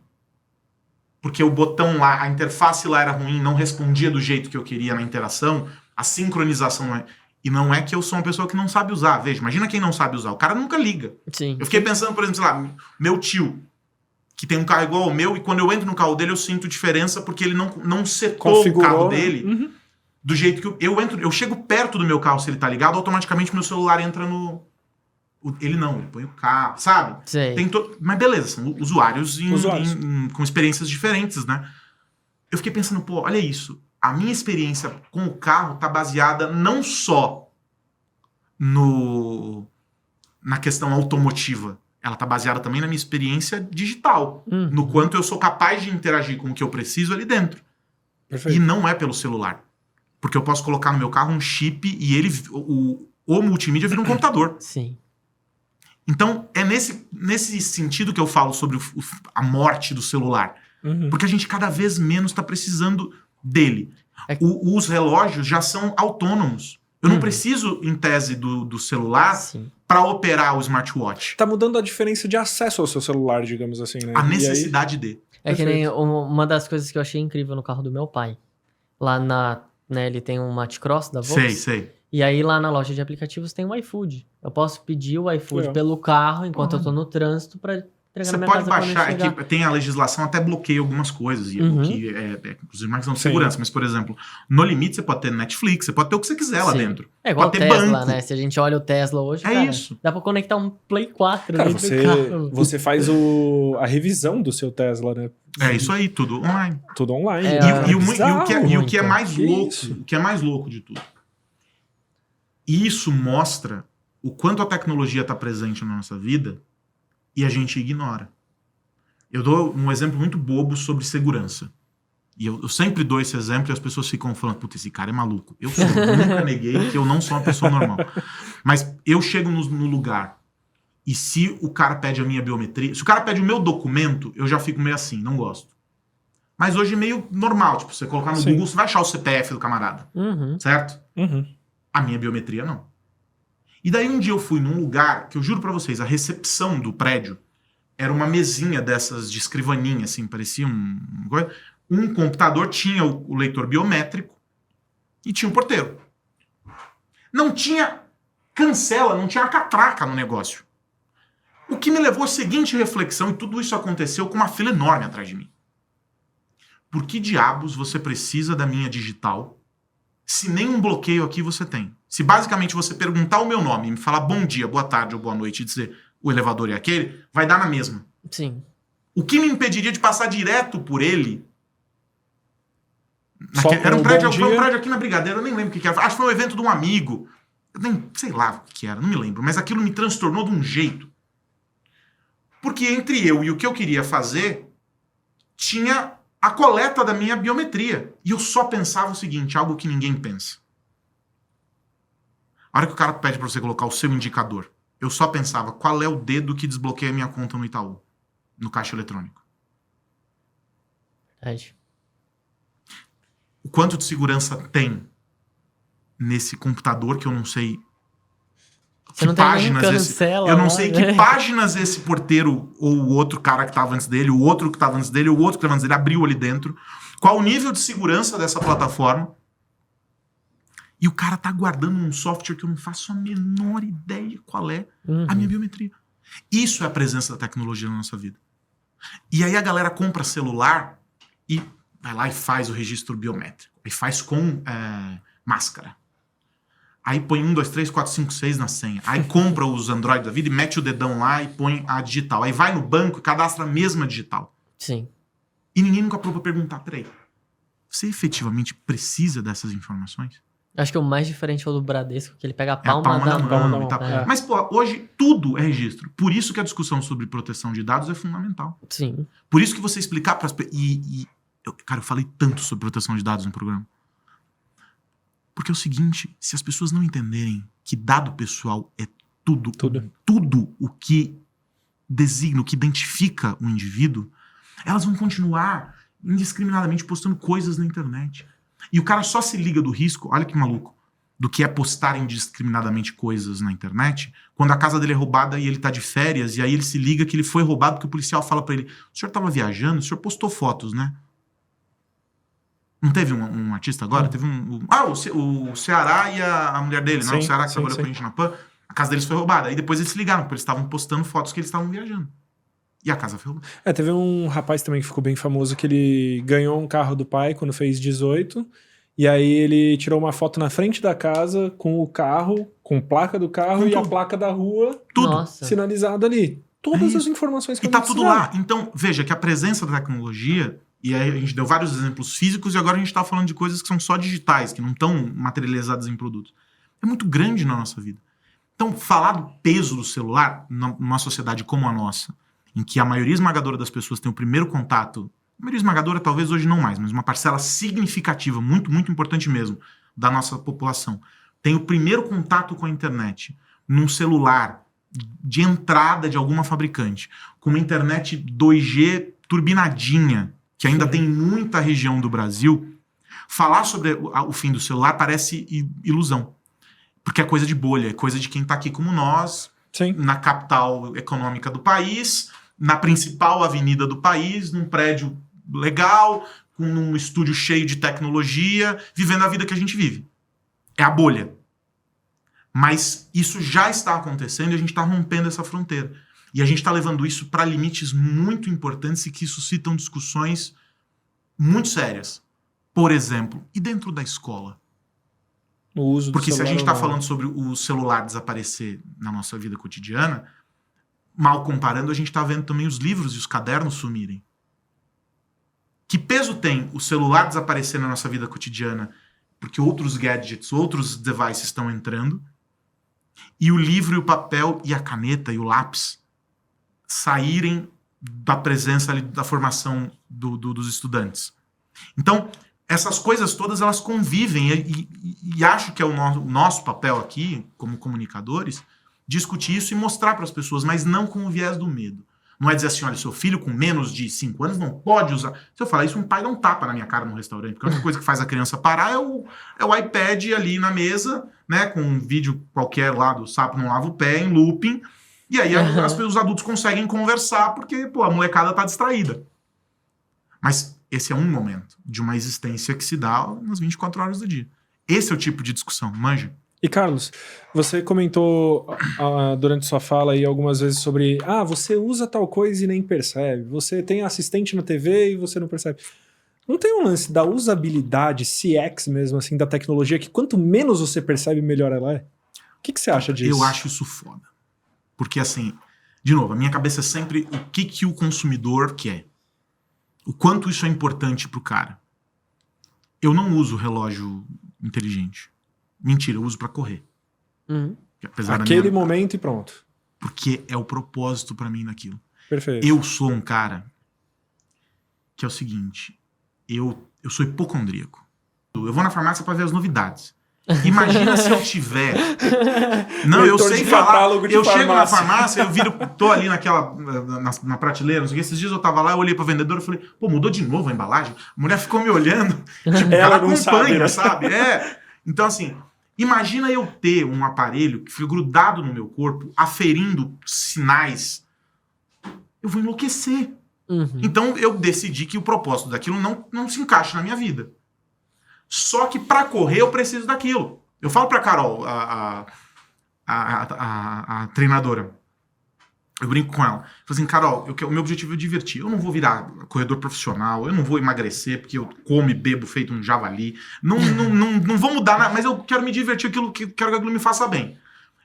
porque o botão lá, a interface lá era ruim, não respondia do jeito que eu queria na interação, a sincronização não é... E não é que eu sou uma pessoa que não sabe usar. Veja, imagina quem não sabe usar. O cara nunca liga. Sim. Eu fiquei pensando, por exemplo, sei lá, meu tio, que tem um carro igual ao meu, e quando eu entro no carro dele, eu sinto diferença porque ele não setou Configurou, o carro né? dele do jeito que eu chego perto do meu carro, se ele tá ligado, automaticamente meu celular entra no... Ele põe o carro, sabe? Sei. Mas beleza, são usuários, Usuários. com experiências diferentes, né? Eu fiquei pensando, olha isso. A minha experiência com o carro tá baseada não só na questão automotiva. Ela tá baseada também na minha experiência digital. No quanto eu sou capaz de interagir com o que eu preciso ali dentro. Perfeito. E não é pelo celular. Porque eu posso colocar no meu carro um chip e o multimídia vira um computador. Sim. Então, é nesse sentido que eu falo sobre a morte do celular. Porque a gente cada vez menos está precisando dele. Os relógios já são autônomos. Eu não preciso, em tese, do celular para operar o smartwatch. Tá mudando a diferença de acesso ao seu celular, digamos assim, né? A necessidade de. É que nem uma das coisas que eu achei incrível no carro do meu pai. Lá ele tem um Matcross da Volkswagen. Sei. E aí lá na loja de aplicativos tem o iFood. Eu posso pedir o iFood pelo carro enquanto eu tô no trânsito pra entregar na minha casa. Você pode baixar, aqui tem a legislação, até bloqueia algumas coisas, que inclusive uma questão de segurança, mas, por exemplo, no limite você pode ter Netflix, você pode ter o que você quiser lá dentro. É igual o pode ter Tesla, banco. né? Se a gente olha o Tesla hoje, Isso. dá pra conectar um Play 4 Cara, dentro do carro. você faz a revisão do seu Tesla, né? É isso aí, tudo online. Tudo online. O que é mais louco de tudo. Isso mostra o quanto a tecnologia está presente na nossa vida e a gente ignora. Eu dou um exemplo muito bobo sobre segurança. E eu sempre dou esse exemplo e as pessoas ficam falando, puta, esse cara é maluco. Eu nunca neguei que eu não sou uma pessoa normal. Mas eu chego no lugar e se o cara pede a minha biometria, se o cara pede o meu documento, eu já fico meio assim, não gosto. Mas hoje é meio normal, tipo, você colocar no Google, você vai achar o CPF do camarada. Certo? A minha biometria não. E daí um dia eu fui num lugar que eu juro pra vocês, a recepção do prédio era uma mesinha dessas de escrivaninha, assim, parecia um computador, tinha o leitor biométrico e tinha um porteiro. Não tinha cancela, não tinha catraca no negócio. O que me levou à seguinte reflexão, e tudo isso aconteceu com uma fila enorme atrás de mim. Por que diabos você precisa da minha digital se nenhum bloqueio aqui você tem? Se basicamente você perguntar o meu nome e me falar bom dia, boa tarde ou boa noite e dizer o elevador é aquele, vai dar na mesma. Sim. O que me impediria de passar direto por ele? Só Era um com prédio, bom foi um dia? prédio aqui na Brigadeiro, eu nem lembro o que era. Acho que foi um evento de um amigo. Eu nem sei lá o que era, não me lembro. Mas aquilo me transtornou de um jeito. Porque entre eu e o que eu queria fazer, tinha a coleta da minha biometria. E eu só pensava o seguinte, algo que ninguém pensa. A hora que o cara pede pra você colocar o seu indicador, eu só pensava, qual é o dedo que desbloqueia a minha conta no Itaú? No caixa eletrônico. Verdade. O quanto de segurança tem nesse computador que eu não sei Você não tem nem cancela eu não lá, sei né? que páginas esse porteiro ou o outro cara que tava antes dele, o outro que tava antes dele, ou o outro que tava antes dele abriu ali dentro. Qual o nível de segurança dessa plataforma? E o cara tá guardando um software que eu não faço a menor ideia qual é a minha biometria. Isso é a presença da tecnologia na nossa vida. E aí a galera compra celular e vai lá e faz o registro biométrico. E faz com máscara. Aí põe 1, 2, 3, 4, 5, 6 na senha. Aí compra os Android da vida e mete o dedão lá e põe a digital. Aí vai no banco e cadastra a mesma digital. Sim. E ninguém nunca parou pra perguntar, peraí, você efetivamente precisa dessas informações? Acho que o mais diferente é o do Bradesco, que ele pega a É a palma, palma da mão. mão e tal. É. Mas, pô, hoje tudo é registro. Por isso que a discussão sobre proteção de dados é fundamental. Sim. Por isso que você explicar para as pessoas... Cara, eu falei tanto sobre proteção de dados no programa. Porque é o seguinte, se as pessoas não entenderem que dado pessoal é tudo o que designa, o que identifica o indivíduo, elas vão continuar indiscriminadamente postando coisas na internet. E o cara só se liga do risco, olha que maluco, do que é postar indiscriminadamente coisas na internet, quando a casa dele é roubada e ele tá de férias, e aí ele se liga que ele foi roubado porque o policial fala pra ele, o senhor tava viajando, o senhor postou fotos, né? Não teve um artista agora? Teve o Ceará e a mulher dele, não? O Ceará que trabalhou com a gente na PAN, a casa deles foi roubada. Aí depois eles se ligaram, porque eles estavam postando fotos que eles estavam viajando. E a casa foi roubada. Teve um rapaz também que ficou bem famoso, que ele ganhou um carro do pai quando fez 18, e aí ele tirou uma foto na frente da casa com o carro, com placa do carro Com e a tudo. placa da rua Tudo. Nossa. sinalizada ali. Todas as informações que E eu tá não tudo precisava. lá. Então, veja que a presença da tecnologia, e aí a gente deu vários exemplos físicos, e agora a gente tá falando de coisas que são só digitais, que não estão materializadas em produtos. É muito grande na nossa vida. Então, falar do peso do celular numa sociedade como a nossa, em que a maioria esmagadora das pessoas tem o primeiro contato, a maioria esmagadora talvez hoje não mais, mas uma parcela significativa, muito, muito importante mesmo, da nossa população, tem o primeiro contato com a internet num celular de entrada de alguma fabricante, com uma internet 2G turbinadinha, que ainda tem muita região do Brasil, falar sobre o fim do celular parece ilusão. Porque é coisa de bolha, é coisa de quem tá aqui como nós, Sim. na capital econômica do país, na principal avenida do país, num prédio legal, com um estúdio cheio de tecnologia, vivendo a vida que a gente vive. É a bolha. Mas isso já está acontecendo e a gente está rompendo essa fronteira. E a gente está levando isso para limites muito importantes e que suscitam discussões muito sérias. Por exemplo, e dentro da escola? O uso do Porque se a celular gente ou está não. falando sobre o celular desaparecer na nossa vida cotidiana, mal comparando, a gente está vendo também os livros e os cadernos sumirem. Que peso tem o celular desaparecer na nossa vida cotidiana porque outros gadgets, outros devices estão entrando, e o livro e o papel e a caneta e o lápis saírem da presença ali, da formação dos estudantes. Então, essas coisas todas, elas convivem e acho que é o nosso papel aqui, como comunicadores, discutir isso e mostrar para as pessoas, mas não com o viés do medo. Não é dizer assim, olha, seu filho com menos de 5 anos não pode usar. Se eu falar isso, um pai dá um tapa na minha cara no restaurante, porque a única coisa que faz a criança parar é o iPad ali na mesa, né, com um vídeo qualquer lá do Sapo Não Lava o Pé, em looping, e aí os adultos conseguem conversar porque, pô, a molecada tá distraída. Mas esse é um momento de uma existência que se dá nas 24 horas do dia. Esse é o tipo de discussão, manja? E Carlos, você comentou durante sua fala aí algumas vezes sobre você usa tal coisa e nem percebe. Você tem assistente na TV e você não percebe. Não tem um lance da usabilidade, CX mesmo, assim, da tecnologia, que quanto menos você percebe, melhor ela é? O que você acha disso? Eu acho isso foda. Porque, assim, de novo, a minha cabeça é sempre o que o consumidor quer. O quanto isso é importante pro cara. Eu não uso relógio inteligente. Mentira, eu uso pra correr. Apesar Aquele momento e pronto. Porque é o propósito pra mim naquilo. Perfeito. Eu sou um cara que é o seguinte, eu sou hipocondríaco. Eu vou na farmácia pra ver as novidades. Imagina se eu tiver... Não, eu sei falar. Eu chego na farmácia, tô ali na prateleira, não sei o que. Esses dias eu tava lá, eu olhei pra vendedora e falei, pô, mudou de novo a embalagem? A mulher ficou me olhando. Tipo, ela acompanha, sabe? Então, assim, imagina eu ter um aparelho que foi grudado no meu corpo, aferindo sinais. Eu vou enlouquecer. Então, eu decidi que o propósito daquilo não se encaixa na minha vida. Só que pra correr eu preciso daquilo. Eu falo pra Carol, a treinadora, eu brinco com ela. Eu falo assim, Carol, o meu objetivo é divertir. Eu não vou virar corredor profissional, eu não vou emagrecer porque eu como e bebo feito um javali. Não vou mudar nada, mas eu quero me divertir, quero que aquilo me faça bem.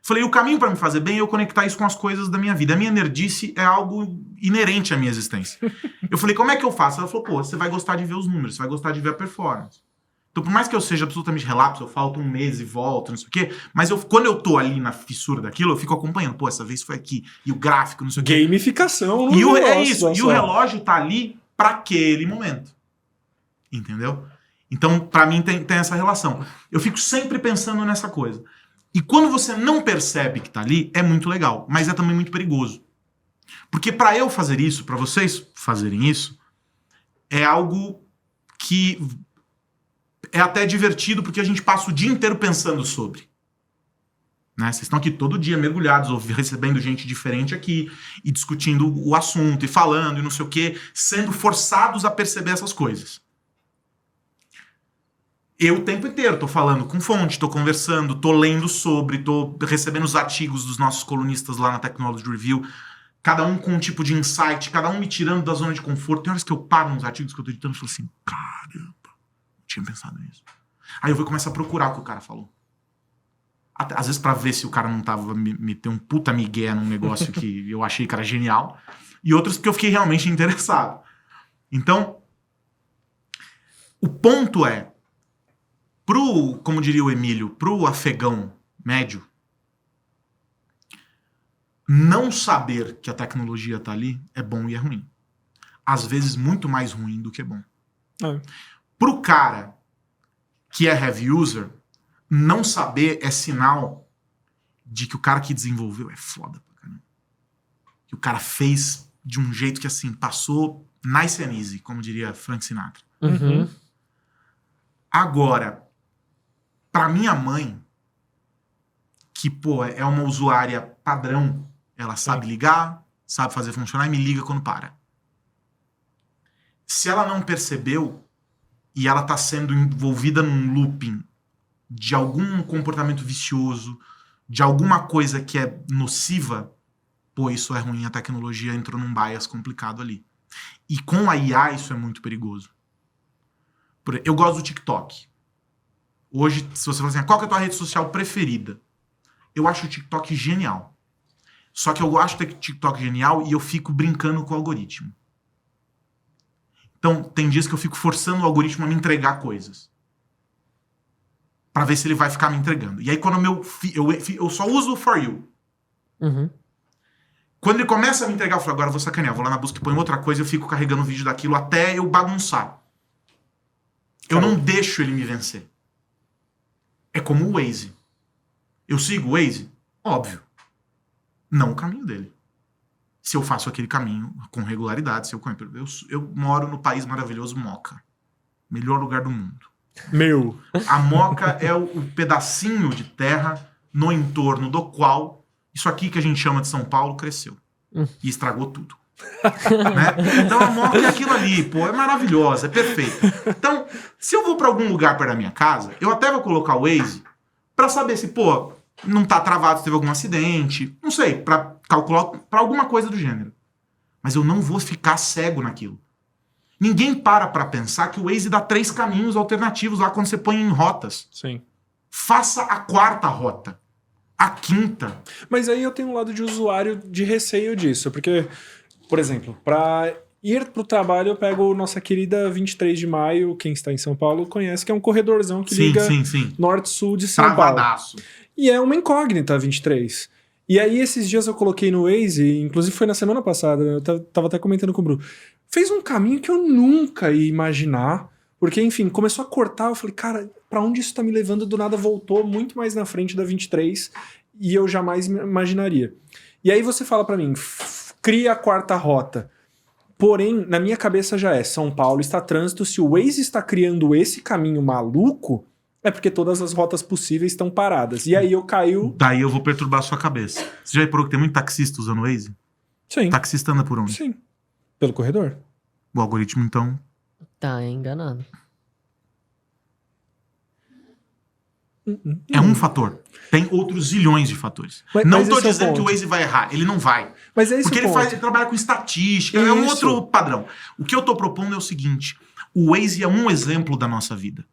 Falei, o caminho pra me fazer bem é eu conectar isso com as coisas da minha vida. A minha nerdice é algo inerente à minha existência. Eu falei, como é que eu faço? Ela falou, pô, você vai gostar de ver os números, você vai gostar de ver a performance. Então, por mais que eu seja absolutamente relapso, eu falto um mês e volto, não sei o quê, mas quando eu tô ali na fissura daquilo, eu fico acompanhando. Pô, essa vez foi aqui, e o gráfico, não sei o quê. Gamificação. É isso, e o relógio tá ali pra aquele momento. Entendeu? Então, pra mim, tem essa relação. Eu fico sempre pensando nessa coisa. E quando você não percebe que tá ali, é muito legal, mas é também muito perigoso. Porque pra eu fazer isso, pra vocês fazerem isso, é algo que é até divertido, porque a gente passa o dia inteiro pensando sobre. Né? Vocês estão aqui todo dia mergulhados, ou recebendo gente diferente aqui, e discutindo o assunto, e falando, e não sei o quê, sendo forçados a perceber essas coisas. Eu o tempo inteiro tô falando com fonte, tô conversando, tô lendo sobre, tô recebendo os artigos dos nossos colunistas lá na Technology Review, cada um com um tipo de insight, cada um me tirando da zona de conforto. Tem horas que eu paro nos artigos que eu tô editando e falo assim, caramba, não tinha pensado nisso. Aí eu vou começar a procurar o que o cara falou. Às vezes pra ver se o cara não tava me ter um puta migué num negócio que eu achei que era genial, e outros porque eu fiquei realmente interessado. Então, o ponto é, como diria o Emílio, pro afegão médio, não saber que a tecnologia tá ali é bom e é ruim. Às vezes muito mais ruim do que bom. Pro cara que é heavy user, não saber é sinal de que o cara que desenvolveu é foda pra caramba. Que o cara fez de um jeito que, assim, passou nice and easy, como diria Frank Sinatra. Agora, pra minha mãe, que, pô, é uma usuária padrão, ela sabe ligar, sabe fazer funcionar e me liga quando para. Se ela não percebeu e ela tá sendo envolvida num looping de algum comportamento vicioso, de alguma coisa que é nociva, pô, isso é ruim, a tecnologia entrou num bias complicado ali. E com a IA isso é muito perigoso. Eu gosto do TikTok. Hoje, se você falar assim, qual que é a tua rede social preferida? Eu acho o TikTok genial. Só que eu acho o TikTok genial e eu fico brincando com o algoritmo. Então, tem dias que eu fico forçando o algoritmo a me entregar coisas. Pra ver se ele vai ficar me entregando. E aí, quando eu só uso o For You. Quando ele começa a me entregar, eu falo, agora eu vou sacanear. Vou lá na busca e ponho outra coisa, eu fico carregando o vídeo daquilo até eu bagunçar. Eu não deixo ele me vencer. É como o Waze. Eu sigo o Waze? Óbvio. Não o caminho dele. Se eu faço aquele caminho com regularidade, eu moro no país maravilhoso Moca. Melhor lugar do mundo. Meu. A Moca é o pedacinho de terra no entorno do qual isso aqui que a gente chama de São Paulo cresceu. E estragou tudo. Né? Então a Moca é aquilo ali, pô, é maravilhosa, é perfeita. Então, se eu vou pra algum lugar perto da minha casa, eu até vou colocar o Waze Pra saber se, pô, não tá travado, se teve algum acidente, não sei, pra calcular, pra alguma coisa do gênero. Mas eu não vou ficar cego naquilo. Ninguém para pra pensar que o Waze dá 3 caminhos alternativos lá quando você põe em rotas. Sim. Faça a 4ª rota. A 5ª. Mas aí eu tenho um lado de usuário de receio disso, porque, por exemplo, para ir pro trabalho eu pego nossa querida 23 de maio, quem está em São Paulo conhece, que é um corredorzão que liga Sim. norte-sul de São Travadaço. Paulo. E é uma incógnita a 23. E aí esses dias eu coloquei no Waze, inclusive foi na semana passada, né? Eu tava até comentando com o Bruno. Fez um caminho que eu nunca ia imaginar, porque, enfim, começou a cortar, eu falei, cara, pra onde isso tá me levando? Do nada voltou muito mais na frente da 23 e eu jamais imaginaria. E aí você fala pra mim, cria a 4ª rota. Porém, na minha cabeça já é, São Paulo está trânsito, se o Waze está criando esse caminho maluco, é porque todas as rotas possíveis estão paradas. E aí eu caio... Daí eu vou perturbar a sua cabeça. Você já reparou que tem muito taxista usando o Waze? Sim. Taxista anda por onde? Sim. Pelo corredor. O algoritmo, então... Tá enganando. É um fator. Tem outros zilhões de fatores. Não tô esse é o dizendo que o ponto. Waze vai errar. Ele não vai. Mas é esse Porque o ponto. ele trabalha com estatística. É um Isso. outro padrão. O que eu tô propondo é o seguinte. O Waze é um exemplo da nossa vida.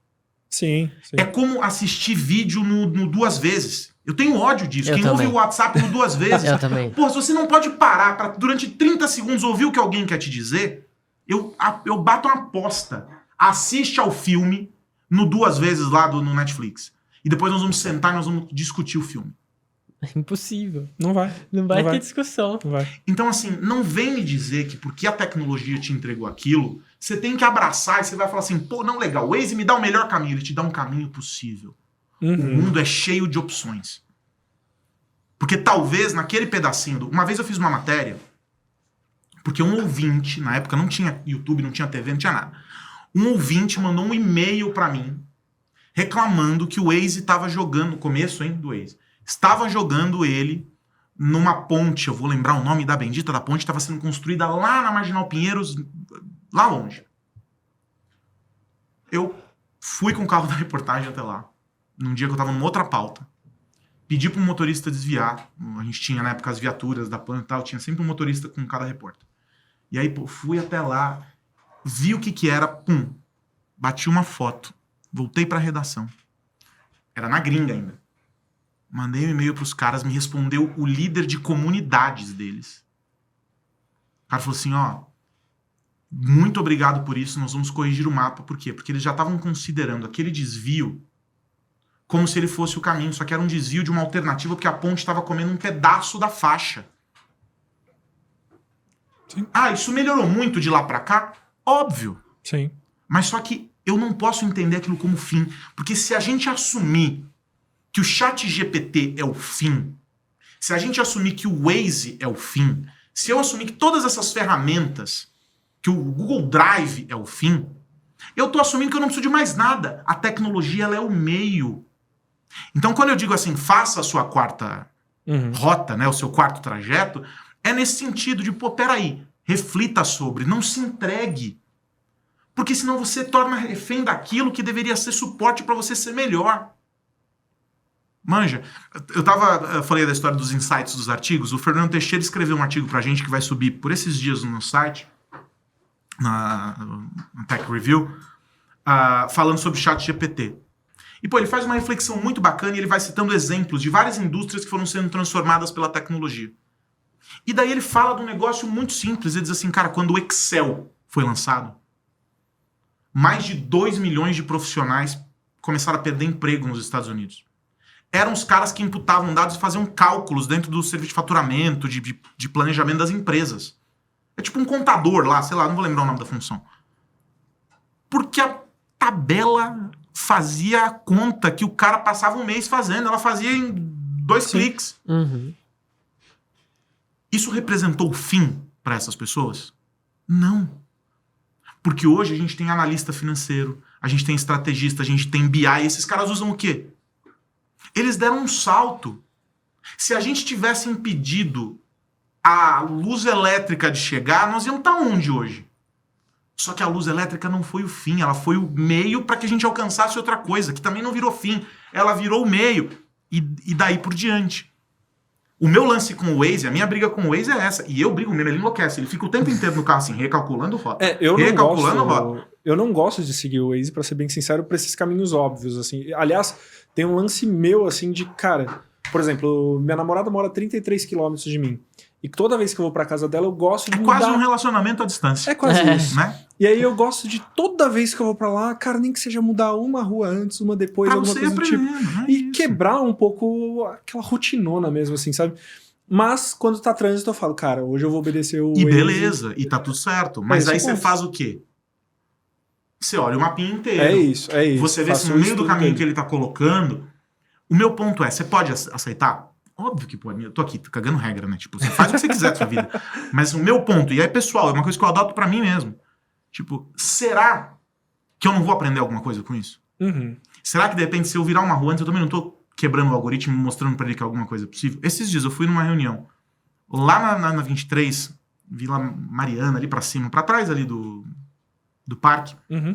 Sim. É como assistir vídeo no 2 vezes. Eu tenho ódio disso. Eu Quem também. ouve o WhatsApp no 2 vezes... Eu também. Pô, se você não pode parar pra durante 30 segundos ouvir o que alguém quer te dizer, eu bato uma aposta. Assiste ao filme no 2 vezes lá no Netflix. E depois nós vamos sentar e nós vamos discutir o filme. É impossível. Não vai. Não vai Não ter vai. discussão. Não vai. Então, assim, não vem me dizer que porque a tecnologia te entregou aquilo, você tem que abraçar e você vai falar assim, pô, não, legal, o Waze me dá o melhor caminho. Ele te dá um caminho possível. O mundo é cheio de opções. Porque talvez naquele pedacinho... Uma vez eu fiz uma matéria, porque um ouvinte, na época não tinha YouTube, não tinha TV, não tinha nada. Um ouvinte mandou um e-mail pra mim reclamando que o Waze estava jogando, no começo, do Waze, estava jogando ele numa ponte, eu vou lembrar o nome da bendita da ponte, estava sendo construída lá na Marginal Pinheiros, lá longe. Eu fui com o carro da reportagem até lá, num dia que eu estava numa outra pauta. Pedi para um motorista desviar, a gente tinha na época as viaturas da planta e tal, tinha sempre um motorista com cada repórter. E aí, pô, fui até lá, vi o que era, pum, bati uma foto. Voltei pra redação. Era na gringa ainda. Mandei um e-mail pros caras, me respondeu o líder de comunidades deles. O cara falou assim, ó, muito obrigado por isso, nós vamos corrigir o mapa. Por quê? Porque eles já estavam considerando aquele desvio como se ele fosse o caminho, só que era um desvio de uma alternativa porque a ponte estava comendo um pedaço da faixa. Sim. Ah, isso melhorou muito de lá pra cá? Óbvio. Sim. Mas só que eu não posso entender aquilo como fim. Porque se a gente assumir que o ChatGPT é o fim, se a gente assumir que o Waze é o fim, se eu assumir que todas essas ferramentas, que o Google Drive é o fim, eu tô assumindo que eu não preciso de mais nada. A tecnologia, ela é o meio. Então, quando eu digo assim, faça a sua 4ª rota, né, o seu 4º trajeto, é nesse sentido de, pô, peraí, reflita sobre, não se entregue. Porque senão você torna refém daquilo que deveria ser suporte para você ser melhor. Manja, eu falei da história dos insights dos artigos, o Fernando Teixeira escreveu um artigo pra gente que vai subir por esses dias no nosso site, na Tech Review, falando sobre o ChatGPT. E, pô, ele faz uma reflexão muito bacana e ele vai citando exemplos de várias indústrias que foram sendo transformadas pela tecnologia. E daí ele fala de um negócio muito simples, ele diz assim, cara, quando o Excel foi lançado, mais de 2 milhões de profissionais começaram a perder emprego nos Estados Unidos. Eram os caras que imputavam dados e faziam cálculos dentro do serviço de faturamento, de planejamento das empresas. É tipo um contador lá, sei lá, não vou lembrar o nome da função. Porque a tabela fazia a conta que o cara passava um mês fazendo, ela fazia em 2 cliques. Isso representou o fim para essas pessoas? Não. Porque hoje a gente tem analista financeiro, a gente tem estrategista, a gente tem BI, e esses caras usam o quê? Eles deram um salto. Se a gente tivesse impedido a luz elétrica de chegar, nós íamos estar onde hoje? Só que a luz elétrica não foi o fim, ela foi o meio para que a gente alcançasse outra coisa, que também não virou fim. Ela virou o meio e daí por diante. O meu lance com o Waze, a minha briga com o Waze é essa. E eu brigo mesmo, ele enlouquece. Ele fica o tempo inteiro no carro assim, recalculando rota. Eu não gosto de seguir o Waze, pra ser bem sincero, pra esses caminhos óbvios, assim. Aliás, tem um lance meu, assim, de, cara... Por exemplo, minha namorada mora a 33 quilômetros de mim. E toda vez que eu vou pra casa dela, eu gosto de mudar. É quase um relacionamento à distância. É quase isso. Né? E aí eu gosto de, toda vez que eu vou pra lá, cara, nem que seja mudar uma rua antes, uma depois, Pra alguma você coisa do tipo. aprendendo, E quebrar um pouco aquela rotinona mesmo, assim, sabe? Mas, quando tá trânsito, eu falo, cara, hoje eu vou obedecer o E Waze. beleza, e tá tudo certo. Mas aí você faz o quê? Você olha o mapinha inteiro. É isso. Você vê se no meio do caminho que ele tá colocando... O meu ponto é, você pode aceitar? Óbvio que pode. Eu tô aqui, tô cagando regra, né? Tipo, você faz o que você quiser da sua vida. Mas o meu ponto, e é pessoal, é uma coisa que eu adoto pra mim mesmo. Tipo, será que eu não vou aprender alguma coisa com isso? Uhum. Será que, de repente, se eu virar uma rua antes, eu também não tô quebrando o algoritmo e mostrando pra ele que alguma coisa é possível? Esses dias eu fui numa reunião, lá na 23, Vila Mariana, ali pra cima, pra trás ali do parque. Uhum.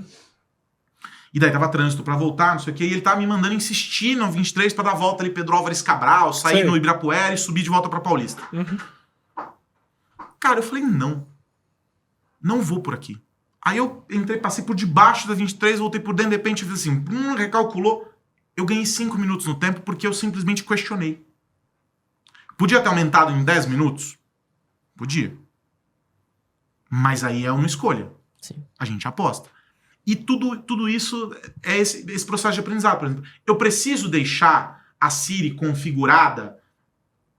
E daí tava trânsito pra voltar, não sei o que, e ele tava me mandando insistir no 23 pra dar a volta ali, Pedro Álvares Cabral, sair no Ibirapuera e subir de volta pra Paulista. Uhum. Cara, eu falei, não vou por aqui. Aí eu entrei, passei por debaixo da 23, voltei por dentro, de repente, eu fiz assim, recalculou. Eu ganhei 5 minutos no tempo porque eu simplesmente questionei. Podia ter aumentado em 10 minutos? Podia. Mas aí é uma escolha. Sim. A gente aposta. E tudo isso é esse processo de aprendizado. Por exemplo, eu preciso deixar a Siri configurada?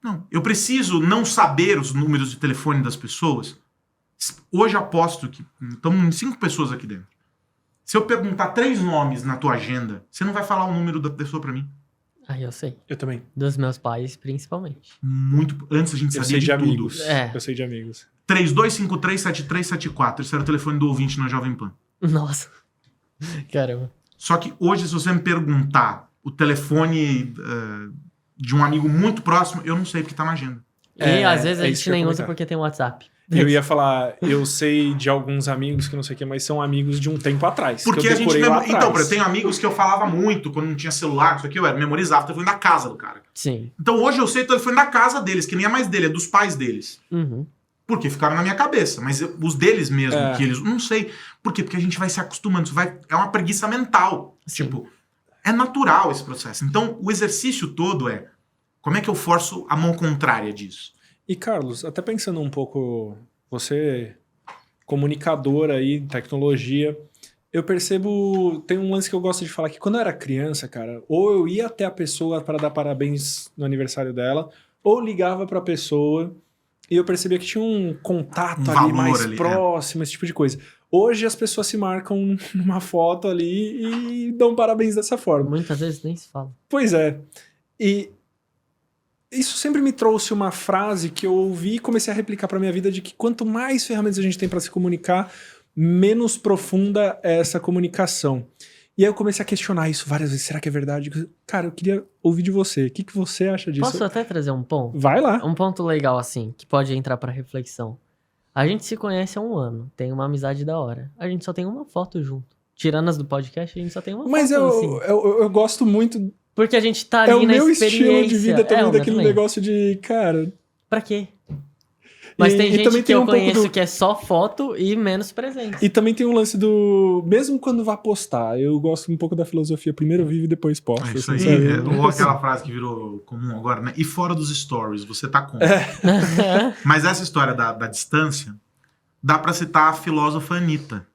Não. Eu preciso não saber os números de telefone das pessoas? Hoje aposto que estamos 5 pessoas aqui dentro. Se eu perguntar 3 nomes na tua agenda, você não vai falar o número da pessoa pra mim? Ah, eu sei. Eu também. Dos meus pais, principalmente. Muito. Antes a gente Eu sabia sei de tudo. amigos. É. Eu sei de amigos. 32537374. Esse era o telefone do ouvinte na Jovem Pan. Nossa. Caramba. Só que hoje, se você me perguntar o telefone de um amigo muito próximo, eu não sei porque tá na agenda. E às vezes a isso gente que eu ia nem usa comentar. porque tem WhatsApp. Eu ia falar, eu sei de alguns amigos que não sei o que, mas são amigos de um tempo atrás. Porque que eu a gente... decorei lá Então, atrás. eu tenho amigos que eu falava muito quando não tinha celular, isso aqui eu memorizava o telefone da casa do cara. Sim. Então hoje eu sei o telefone da casa deles, que nem é mais dele, é dos pais deles. Uhum. Porque ficaram na minha cabeça. Mas os deles mesmo, É. que eles... Não sei. Por quê? Porque a gente vai se acostumando. É uma preguiça mental. Sim. Tipo, é natural esse processo. Então, o exercício todo é... Como é que eu forço a mão contrária disso? E Carlos, até pensando um pouco, você comunicador aí em tecnologia, eu percebo, tem um lance que eu gosto de falar, que quando eu era criança, cara, ou eu ia até a pessoa para dar parabéns no aniversário dela, ou ligava para a pessoa e eu percebia que tinha um contato Um ali valor mais ali, próximo, esse tipo de coisa. Hoje as pessoas se marcam numa foto ali e dão parabéns dessa forma. Muitas vezes nem se fala. Pois é. E isso sempre me trouxe uma frase que eu ouvi e comecei a replicar para minha vida, de que quanto mais ferramentas a gente tem para se comunicar, menos profunda é essa comunicação. E aí eu comecei a questionar isso várias vezes. Será que é verdade? Cara, eu queria ouvir de você. O que você acha disso? Posso até trazer um ponto? Vai lá. Um ponto legal, assim, que pode entrar pra reflexão. A gente se conhece há 1 ano, tem uma amizade da hora. A gente só tem uma foto junto. Tirando as do podcast, a gente só tem uma Mas foto, assim. eu gosto muito. Porque a gente tá É ali o na meu experiência. estilo de vida também, o meu daquele também. negócio de, cara. Pra quê? Mas tem gente também que tem eu um pouco conheço do... que é só foto e menos presença. E também tem um lance do... Mesmo quando vai postar, eu gosto um pouco da filosofia. Primeiro vive e depois posta. É isso aí. assim, sabe? Ou aquela frase que virou comum agora, né? E fora dos stories, você tá com. Mas essa história da distância, dá pra citar a filósofa Anitta.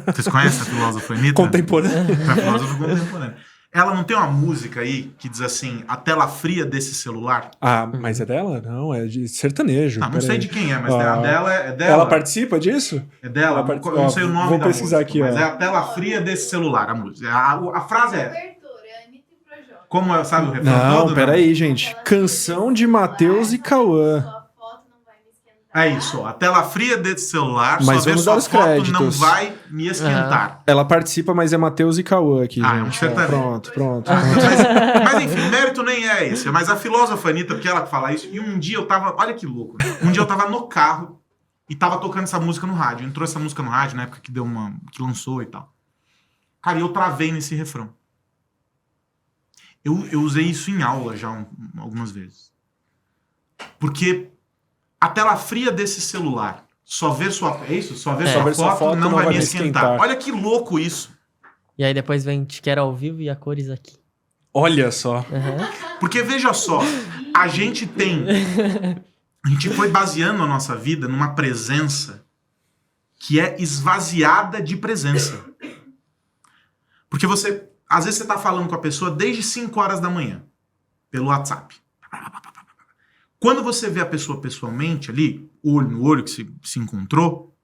Vocês conhecem a filósofa Anitta? Contemporâneo. A filósofa contemporânea. Ela não tem uma música aí que diz assim, a tela fria desse celular? Ah, mas é dela? Não, é de sertanejo. Não Pera sei aí. de quem é, mas Ah. a dela é dela. Ela participa disso? É dela, Ela eu não sei o nome vou da pesquisar música, aqui, mas ó. é a tela fria desse celular, a música. A frase é... Abertura, Anitta e Projota. Como é, sabe o refrão Não, todo? peraí, gente. Canção de Matheus e Cauã. Sua foto não vai me esquentar. É isso, ó. A tela fria desse celular, Mas só ver vamos sua dar os foto créditos. não vai me esquentar. Ela participa, mas é Matheus e Cauã aqui, Ah, é um gente. sertanejo. Pronto. Mas enfim, o mérito nem é esse. Mas a filósofa Anitta, porque ela fala isso, e um dia eu tava... Olha que louco. Né? Um dia eu tava no carro, e tava tocando essa música no rádio. Entrou essa música no rádio na época que que lançou e tal. Cara, e eu travei nesse refrão. Eu usei isso em aula já algumas vezes. Porque a tela fria desse celular, só ver sua foto não vai me esquentar. Olha que louco isso. E aí depois vem Te Quero ao Vivo e a cores aqui. Olha só. Uhum. Porque veja só, a gente foi baseando a nossa vida numa presença que é esvaziada de presença. Porque às vezes você tá falando com a pessoa desde 5 horas da manhã, pelo WhatsApp. Quando você vê a pessoa pessoalmente ali, olho no olho, que se encontrou,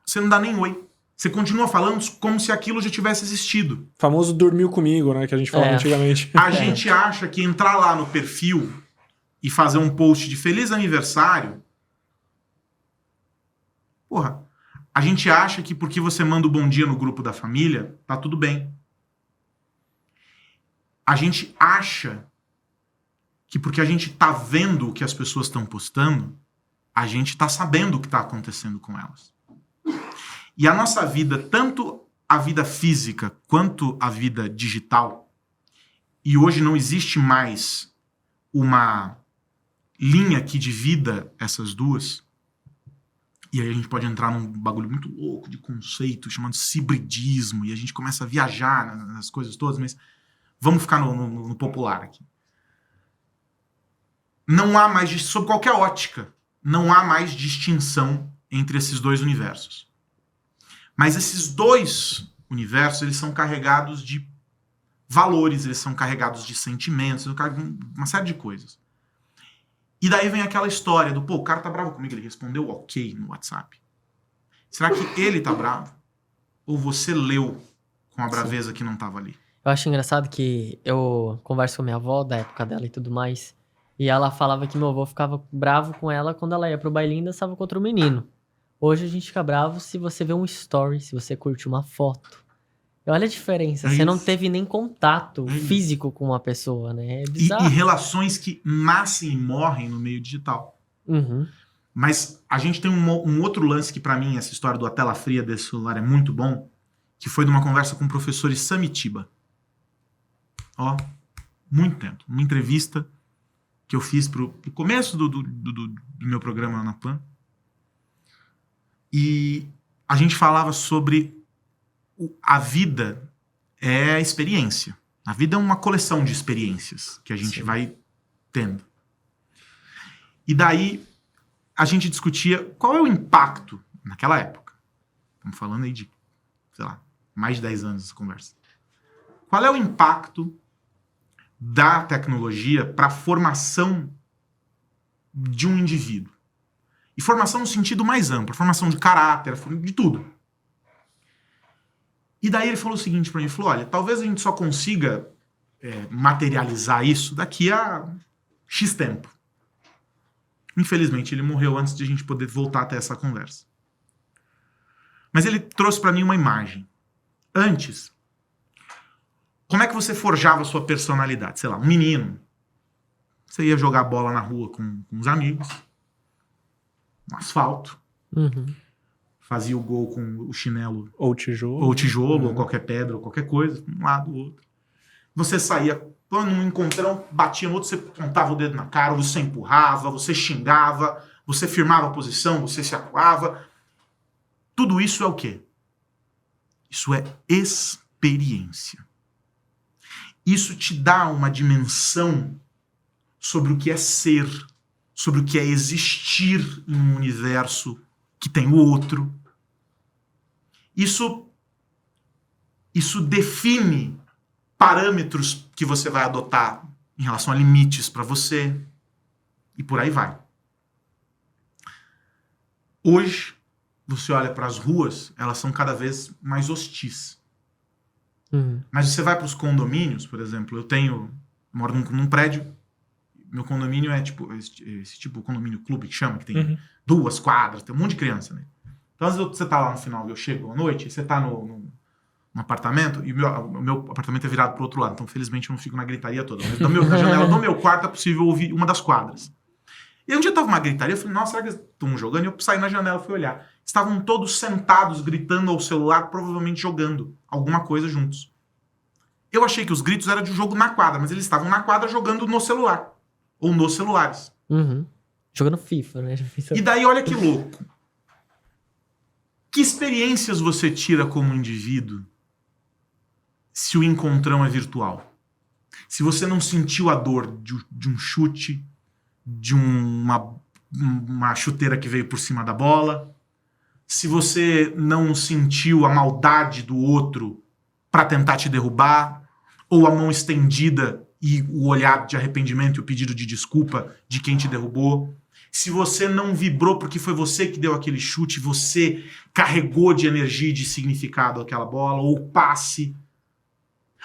você não dá nem oi. Você continua falando como se aquilo já tivesse existido. O famoso dormiu comigo, né? Que a gente falava antigamente. A gente acha que entrar lá no perfil e fazer um post de feliz aniversário... Porra, a gente acha que porque você manda o bom dia no grupo da família, tá tudo bem. A gente acha que porque a gente tá vendo o que as pessoas estão postando, a gente tá sabendo o que tá acontecendo com elas. E a nossa vida, tanto a vida física quanto a vida digital, e hoje não existe mais uma linha que divida essas duas, e aí a gente pode entrar num bagulho muito louco de conceito chamado cibridismo, e a gente começa a viajar nas coisas todas, mas vamos ficar no popular aqui. Não há mais, sob qualquer ótica, não há mais distinção entre esses dois universos. Mas esses dois universos, eles são carregados de valores, eles são carregados de sentimentos, uma série de coisas. E daí vem aquela história do, o cara tá bravo comigo, ele respondeu ok no WhatsApp. Será que ele tá bravo? Ou você leu com a braveza que não tava ali? Eu acho engraçado que eu converso com minha avó, da época dela e tudo mais, e ela falava que meu avô ficava bravo com ela quando ela ia pro bailinho e dançava com outro menino. Hoje a gente fica bravo se você vê um story, se você curte uma foto. E olha a diferença, você não teve nem contato físico com uma pessoa, né? É bizarro. E relações que nascem e morrem no meio digital. Uhum. Mas a gente tem um outro lance que pra mim, essa história da tela fria desse celular é muito bom, que foi de uma conversa com o professor Samitiba. Ó, muito tempo. Uma entrevista que eu fiz pro começo do meu programa na PAN. E a gente falava sobre a vida é experiência. A vida é uma coleção de experiências que a gente vai tendo. E daí a gente discutia qual é o impacto naquela época. Estamos falando aí de, sei lá, mais de 10 anos essa conversa. Qual é o impacto da tecnologia para a formação de um indivíduo? E formação no sentido mais amplo, formação de caráter, de tudo. E daí ele falou o seguinte para mim, ele falou, olha, talvez a gente só consiga materializar isso daqui a X tempo. Infelizmente, ele morreu antes de a gente poder voltar até essa conversa. Mas ele trouxe para mim uma imagem. Antes, como é que você forjava a sua personalidade? Sei lá, um menino. Você ia jogar bola na rua com os amigos, no asfalto. Uhum. Fazia o gol com o chinelo. Ou tijolo. Ou qualquer pedra, ou qualquer coisa, um lado ou outro. Você saía num encontrão, batia no outro, você apontava o dedo na cara, você empurrava, você xingava, você firmava a posição, você se acuava. Tudo isso é o quê? Isso é experiência. Isso te dá uma dimensão sobre o que é ser, sobre o que é existir em um universo que tem o outro. Isso define parâmetros que você vai adotar em relação a limites para você e por aí vai. Hoje, você olha para as ruas, elas são cada vez mais hostis. Uhum. Mas você vai para os condomínios, por exemplo, eu moro num prédio, meu condomínio é tipo esse tipo condomínio clube que chama, que tem 2 quadras, tem um monte de criança, né? Então, às vezes você tá lá no final, eu chego à noite, você tá no apartamento, e o meu apartamento é virado pro outro lado, então felizmente eu não fico na gritaria toda. Mas da janela do meu quarto é possível ouvir uma das quadras. E aí um dia tava uma gritaria, eu falei, nossa, será que eles estão jogando? E eu saí na janela e fui olhar. Estavam todos sentados, gritando ao celular, provavelmente jogando alguma coisa juntos. Eu achei que os gritos eram de jogo na quadra, mas eles estavam na quadra jogando no celular. Ou nos celulares. Uhum. Jogando FIFA, né? E daí, olha que louco. Que experiências você tira como indivíduo se o encontrão é virtual? Se você não sentiu a dor de um chute, de uma chuteira que veio por cima da bola, se você não sentiu a maldade do outro para tentar te derrubar, ou a mão estendida e o olhar de arrependimento e o pedido de desculpa de quem te derrubou, se você não vibrou porque foi você que deu aquele chute, você carregou de energia e de significado aquela bola, ou o passe,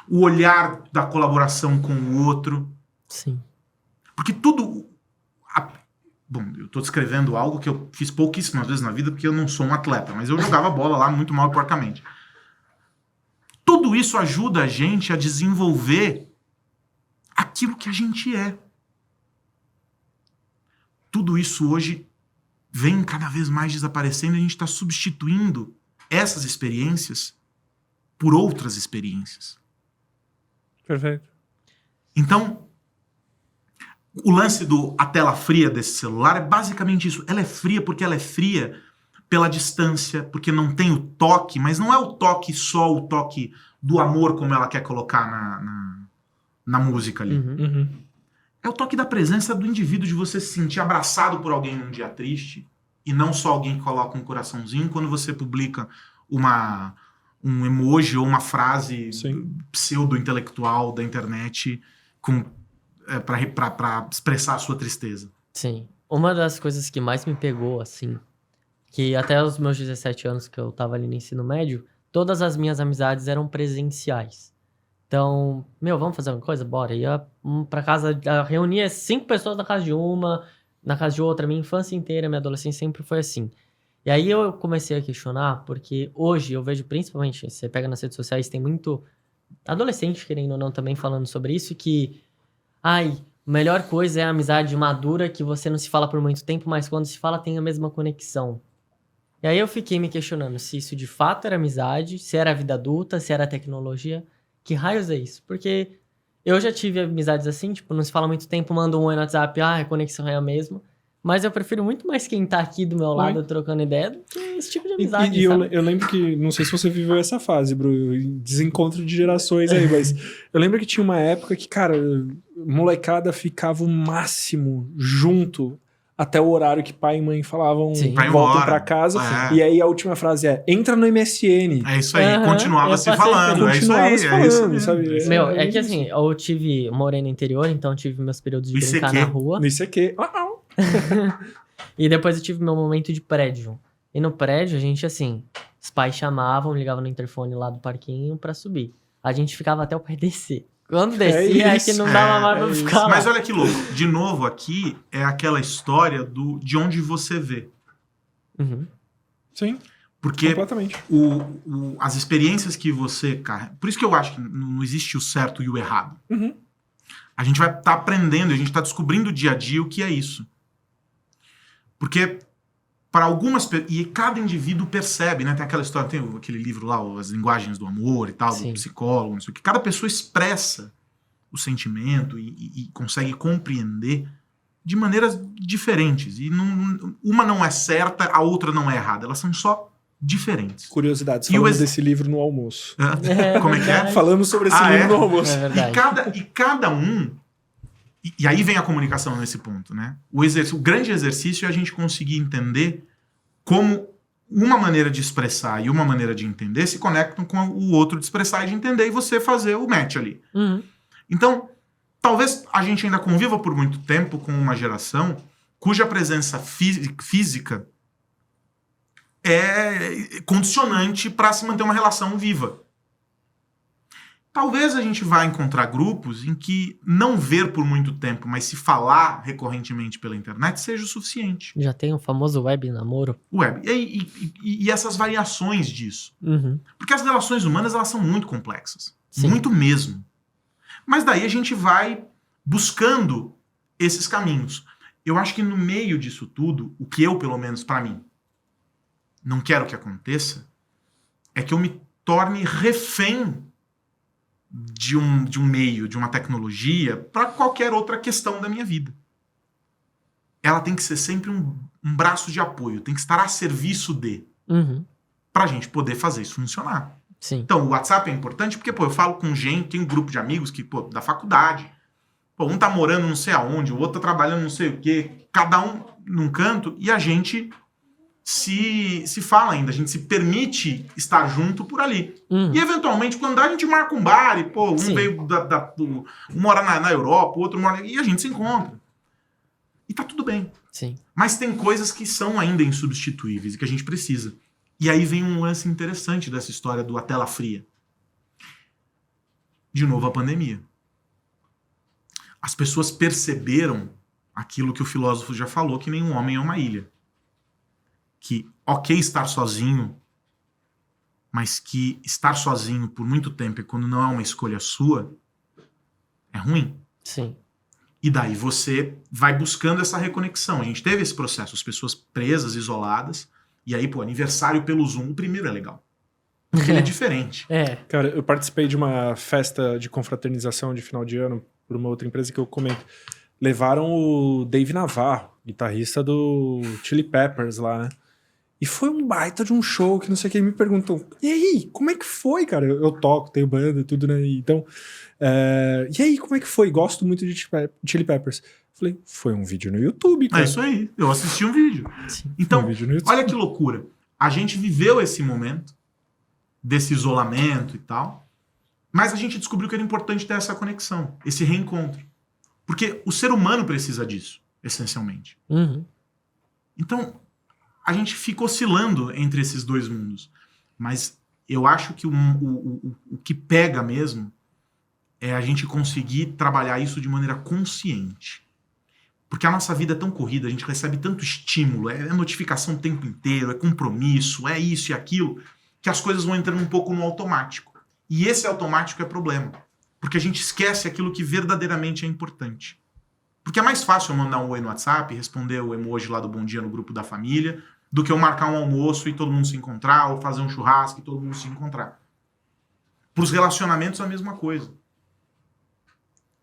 o olhar da colaboração com o outro. Sim. Porque tudo... Bom, eu tô descrevendo algo que eu fiz pouquíssimas vezes na vida, porque eu não sou um atleta, mas eu jogava bola lá muito mal e porcamente. Tudo isso ajuda a gente a desenvolver aquilo que a gente é. Tudo isso hoje vem cada vez mais desaparecendo e a gente está substituindo essas experiências por outras experiências. Perfeito. Então, o lance a tela fria desse celular é basicamente isso. Ela é fria porque ela é fria pela distância, porque não tem o toque, mas não é o toque só o toque do amor, como ela quer colocar na música ali. Uhum. É o toque da presença do indivíduo, de você se sentir abraçado por alguém num dia triste, e não só alguém que coloca um coraçãozinho quando você publica um emoji ou uma frase pseudo-intelectual da internet para expressar a sua tristeza. Sim. Uma das coisas que mais me pegou, assim, que até os meus 17 anos que eu tava ali no ensino médio, todas as minhas amizades eram presenciais. Então, vamos fazer uma coisa? Bora. Ia pra casa, reunia 5 pessoas na casa de uma, na casa de outra. Minha infância inteira, minha adolescência sempre foi assim. E aí eu comecei a questionar, porque hoje eu vejo principalmente, você pega nas redes sociais, tem muito adolescente, querendo ou não, também falando sobre isso, que, a melhor coisa é a amizade madura, que você não se fala por muito tempo, mas quando se fala tem a mesma conexão. E aí eu fiquei me questionando se isso de fato era amizade, se era a vida adulta, se era a tecnologia. Que raios é isso? Porque eu já tive amizades assim, tipo, não se fala muito tempo, manda um oi no WhatsApp, a conexão é a mesma. Mas eu prefiro muito mais quem tá aqui do meu lado trocando ideia do que esse tipo de amizade, E eu lembro que, não sei se você viveu essa fase, Bru, desencontro de gerações aí, mas eu lembro que tinha uma época que, cara, molecada ficava o máximo junto até o horário que pai e mãe falavam, voltem pra casa. E aí a última frase é, entra no MSN. É isso aí, continuava se falando. É isso aí, sabe? É que assim, eu morei no interior, então tive meus períodos de brincar na rua. No ICQ. E depois eu tive meu momento de prédio. E no prédio, a gente, assim, os pais chamavam, ligavam no interfone lá do parquinho pra subir. A gente ficava até o pai descer. Quando descia, é que não dava mais pra ficar lá. Mas olha que louco. De novo, aqui é aquela história de onde você vê. Uhum. Sim, porque completamente. As experiências que você carrega... Por isso que eu acho que não existe o certo e o errado. Uhum. A gente vai estar aprendendo, a gente está descobrindo dia a dia o que é isso. Porque para algumas... E cada indivíduo percebe, né? Tem aquela história, tem aquele livro lá, As Linguagens do Amor e tal, do psicólogo, não sei o que. Cada pessoa expressa o sentimento e consegue compreender de maneiras diferentes. E uma não é certa, a outra não é errada. Elas são só diferentes. Curiosidades, falamos desse livro no almoço. Como é que é? Falamos sobre esse livro no almoço. É verdade. E cada um... E aí vem a comunicação nesse ponto, né? O grande exercício é a gente conseguir entender como uma maneira de expressar e uma maneira de entender se conectam com o outro de expressar e de entender e você fazer o match ali. Uhum. Então, talvez a gente ainda conviva por muito tempo com uma geração cuja presença física é condicionante para se manter uma relação viva. Talvez a gente vá encontrar grupos em que não ver por muito tempo, mas se falar recorrentemente pela internet seja o suficiente. Já tem o famoso web namoro. E essas variações disso. Uhum. Porque as relações humanas, elas são muito complexas. Sim. Muito mesmo. Mas daí a gente vai buscando esses caminhos. eu acho que no meio disso tudo, o que eu, pelo menos para mim, não quero que aconteça, é que eu me torne refém de um meio, de uma tecnologia, para qualquer outra questão da minha vida. Ela tem que ser sempre um braço de apoio, tem que estar a serviço de, Uhum. pra gente poder fazer isso funcionar. Sim. Então, o WhatsApp é importante porque, pô, eu falo com gente, tem um grupo de amigos que, pô, da faculdade. Pô, um tá morando não sei aonde, o outro tá trabalhando não sei o quê, cada um num canto, e a gente se fala ainda, a gente se permite estar junto por ali. Uhum. E, eventualmente, quando dá, a gente marca um bar e, pô, um Sim. veio um mora na Europa, o outro mora... E a gente se encontra. E tá tudo bem. Sim. Mas tem coisas que são ainda insubstituíveis e que a gente precisa. E aí vem um lance interessante dessa história do a tela fria. De novo, a pandemia. As pessoas perceberam aquilo que o filósofo já falou, que nenhum homem é uma ilha. Que, ok, estar sozinho, mas que estar sozinho por muito tempo e quando não é uma escolha sua, é ruim. Sim. E daí você vai buscando essa reconexão. A gente teve esse processo, as pessoas presas, isoladas, e aí, pô, aniversário pelo Zoom, o primeiro é legal. Porque ele é diferente. É. Cara, eu participei de uma festa de confraternização de final de ano por uma outra empresa que eu comento. Levaram o Dave Navarro, guitarrista do Chili Peppers lá, né? E foi um baita de um show que não sei quem me perguntou. E aí, como é que foi, cara? Eu toco, tenho banda e tudo, né? Então, e aí, como é que foi? Gosto muito de Chili Peppers. Falei, foi um vídeo no YouTube, cara. É isso aí. Eu assisti um vídeo. Sim. Então, Um vídeo no YouTube. olha que loucura. A gente viveu esse momento desse isolamento e tal, mas a gente descobriu que era importante ter essa conexão, esse reencontro. Porque o ser humano precisa disso, essencialmente. Uhum. Então, a gente fica oscilando entre esses dois mundos. Mas eu acho que o que pega mesmo é a gente conseguir trabalhar isso de maneira consciente. Porque a nossa vida é tão corrida, a gente recebe tanto estímulo, é notificação o tempo inteiro, é compromisso, é isso e aquilo, que as coisas vão entrando um pouco no automático. E esse automático é problema. Porque a gente esquece aquilo que verdadeiramente é importante. Porque é mais fácil eu mandar um oi no WhatsApp, responder o emoji lá do bom dia no grupo da família, do que eu marcar um almoço e todo mundo se encontrar, ou fazer um churrasco e todo mundo se encontrar. Para os relacionamentos, a mesma coisa.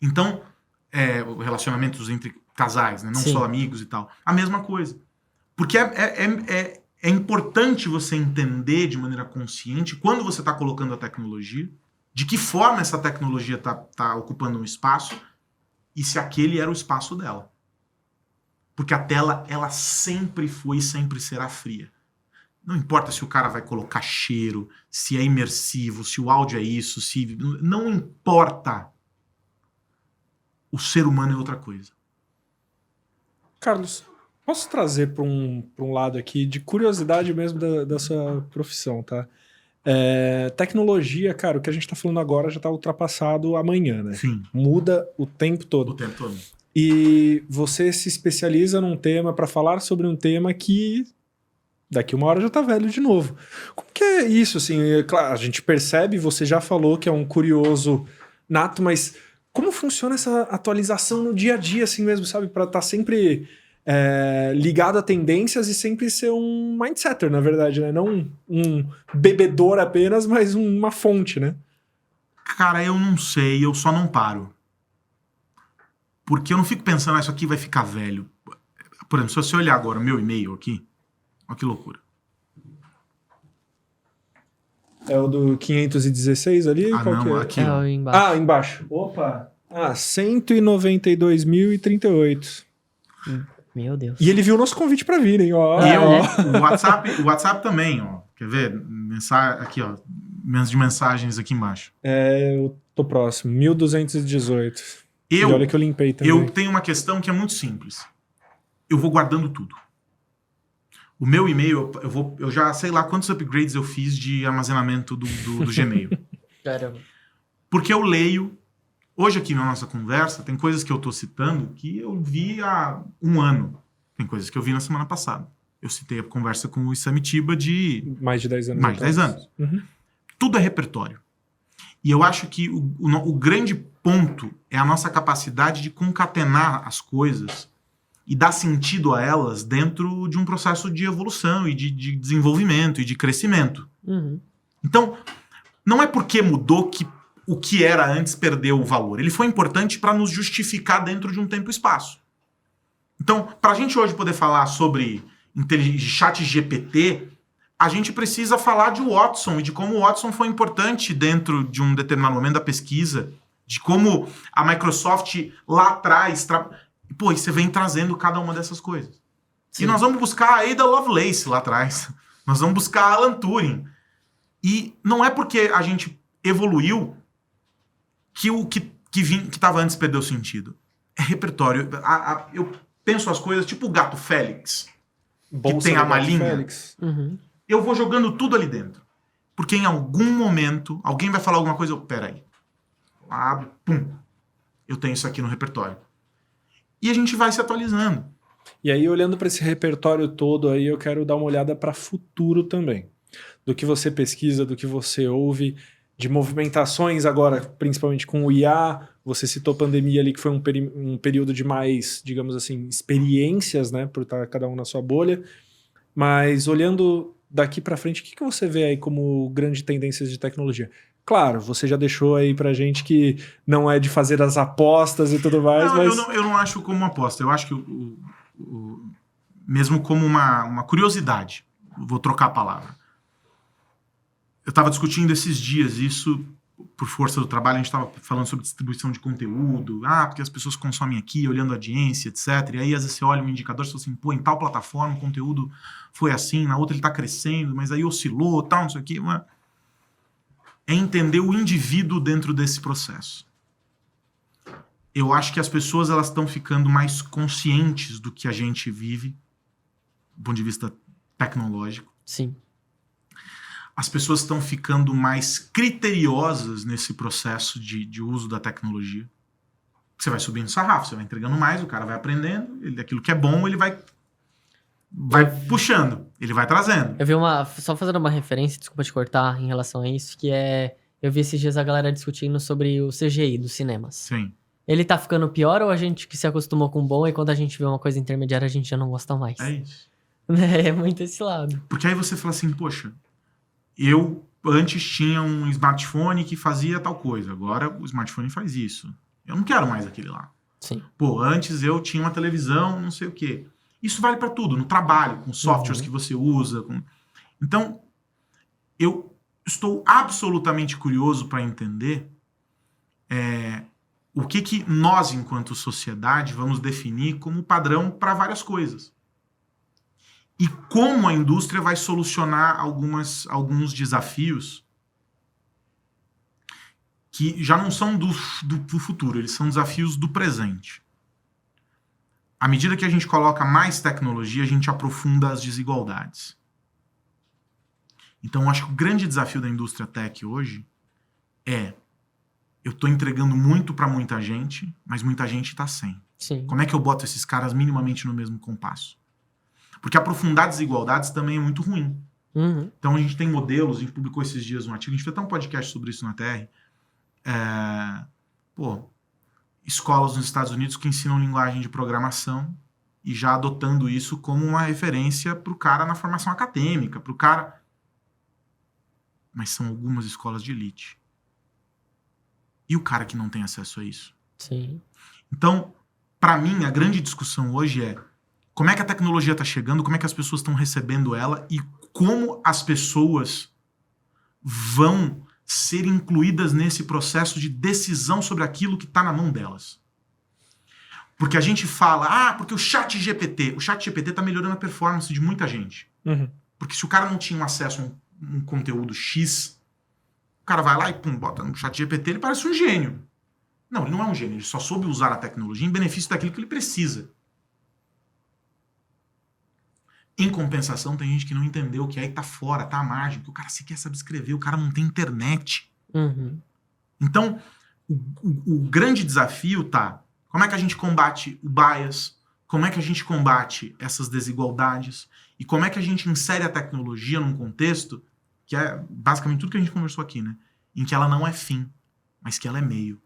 Então, relacionamentos entre casais, né? Não Sim. só amigos e tal. A mesma coisa. Porque é importante você entender de maneira consciente, quando você está colocando a tecnologia, de que forma essa tecnologia está ocupando um espaço e se aquele era o espaço dela. Porque a tela, ela sempre foi e sempre será fria. Não importa se o cara vai colocar cheiro, se é imersivo, se o áudio é isso, se... Não importa. O ser humano é outra coisa. Carlos, posso trazer para um lado aqui de curiosidade mesmo da sua profissão, tá? Tecnologia, cara, o que a gente tá falando agora já tá ultrapassado amanhã, né? Sim. Muda o tempo todo. O tempo todo. E você se especializa num tema para falar sobre um tema que daqui uma hora já tá velho de novo. Como que é isso, assim? Claro, a gente percebe, você já falou que é um curioso nato, mas como funciona essa atualização no dia a dia, assim mesmo, sabe? Para estar sempre ligado a tendências e sempre ser um mindsetter, na verdade, né? Não um bebedor apenas, mas uma fonte, né? Cara, eu não sei, eu só não paro. Porque eu não fico pensando, isso aqui vai ficar velho. Por exemplo, se você olhar agora o meu e-mail aqui, olha que loucura. É o do 516 ali? Ah, Qual não, que é? aqui, É ó. o embaixo. Ah, embaixo. Opa! 192.038. Meu Deus. E ele viu o nosso convite pra vir, hein? Ó, E ó. o WhatsApp também, ó. Quer ver? Aqui, ó. Menos de mensagens aqui embaixo. Eu tô próximo. 1218. E Eu, olha que eu limpei também. eu tenho uma questão que é muito simples. Eu vou guardando tudo. O meu e-mail, eu já sei lá quantos upgrades eu fiz de armazenamento do Gmail. Caramba. Porque eu leio. Hoje aqui na nossa conversa, tem coisas que eu tô citando que eu vi há um ano. Tem coisas que eu vi na semana passada. Eu citei a conversa com o Isamitiba de Mais de 10 anos. mais de 10 anos. Uhum. Tudo é repertório. E eu acho que o grande ponto é a nossa capacidade de concatenar as coisas e dar sentido a elas dentro de um processo de evolução e de desenvolvimento e de crescimento. Uhum. Então, não é porque mudou que o que era antes perdeu o valor. Ele foi importante para nos justificar dentro de um tempo e espaço. Então, para a gente hoje poder falar sobre chat GPT, a gente precisa falar de Watson e de como o Watson foi importante dentro de um determinado momento da pesquisa, de como a Microsoft lá atrás... Pô, e você vem trazendo cada uma dessas coisas. Sim. E nós vamos buscar a Ada Lovelace lá atrás. Nós vamos buscar Alan Turing. E não é porque a gente evoluiu que o que estava antes perdeu sentido. É repertório. Eu penso as coisas tipo o gato Félix, que tem a malinha. Félix. Uhum. Eu vou jogando tudo ali dentro. Porque em algum momento, alguém vai falar alguma coisa, peraí. Abro, pum. Eu tenho isso aqui no repertório. E a gente vai se atualizando. E aí, olhando para esse repertório todo, aí eu quero dar uma olhada para futuro também. Do que você pesquisa, do que você ouve, de movimentações agora, principalmente com o IA. Você citou pandemia ali, que foi um período de mais, digamos assim, experiências, né? Por estar cada um na sua bolha. Mas olhando daqui para frente, o que você vê aí como grandes tendências de tecnologia? Claro, você já deixou aí pra gente que não é de fazer as apostas e tudo mais, Não, mas... eu não acho como uma aposta. Eu acho que mesmo como uma curiosidade. Vou trocar a palavra. Eu estava discutindo esses dias isso por força do trabalho. A gente estava falando sobre distribuição de conteúdo. Porque as pessoas consomem aqui, olhando a audiência, etc. E aí às vezes você olha um indicador e fala assim, pô, em tal plataforma o conteúdo foi assim, na outra ele está crescendo, mas aí oscilou, tal, não sei o quê. É entender o indivíduo dentro desse processo. Eu acho que as pessoas elas estão ficando mais conscientes do que a gente vive, do ponto de vista tecnológico. Sim. As pessoas estão ficando mais criteriosas nesse processo de uso da tecnologia. Você vai subindo o sarrafo, você vai entregando mais, o cara vai aprendendo, aquilo que é bom, ele vai puxando, ele vai trazendo. Eu vi só fazendo uma referência, desculpa te cortar em relação a isso, que eu vi esses dias a galera discutindo sobre o CGI dos cinemas. Sim. Ele tá ficando pior ou a gente que se acostumou com o bom e quando a gente vê uma coisa intermediária a gente já não gosta mais? É isso. É muito esse lado. Porque aí você fala assim, poxa, eu antes tinha um smartphone que fazia tal coisa, agora o smartphone faz isso. Eu não quero mais aquele lá. Sim. Pô, antes eu tinha uma televisão, não sei o quê. Isso vale para tudo, no trabalho, com softwares que você usa. Então, eu estou absolutamente curioso para entender o que nós, enquanto sociedade, vamos definir como padrão para várias coisas. E como a indústria vai solucionar alguns desafios que já não são do futuro, eles são desafios do presente. À medida que a gente coloca mais tecnologia, a gente aprofunda as desigualdades. Então, eu acho que o grande desafio da indústria tech hoje eu estou entregando muito para muita gente, mas muita gente está sem. Sim. Como é que eu boto esses caras minimamente no mesmo compasso? Porque aprofundar desigualdades também é muito ruim. Uhum. Então, a gente tem modelos, a gente publicou esses dias um artigo, a gente fez até um podcast sobre isso na TR. Escolas nos Estados Unidos que ensinam linguagem de programação e já adotando isso como uma referência para o cara na formação acadêmica, para o cara... Mas são algumas escolas de elite. E o cara que não tem acesso a isso? Sim. Então, para mim, a grande discussão hoje é como é que a tecnologia está chegando, como é que as pessoas estão recebendo ela e como as pessoas vão ser incluídas nesse processo de decisão sobre aquilo que está na mão delas. Porque a gente fala, porque o chat GPT está melhorando a performance de muita gente. Uhum. Porque se o cara não tinha acesso a um conteúdo X, o cara vai lá e bota no chat GPT, ele parece um gênio. Não, ele não é um gênio, ele só soube usar a tecnologia em benefício daquilo que ele precisa. Em compensação, tem gente que não entendeu que aí tá fora, tá à margem, que o cara sequer sabe escrever, o cara não tem internet. Uhum. Então, o grande desafio tá, como é que a gente combate o bias, como é que a gente combate essas desigualdades e como é que a gente insere a tecnologia num contexto que é basicamente tudo que a gente conversou aqui, né? Em que ela não é fim, mas que ela é meio.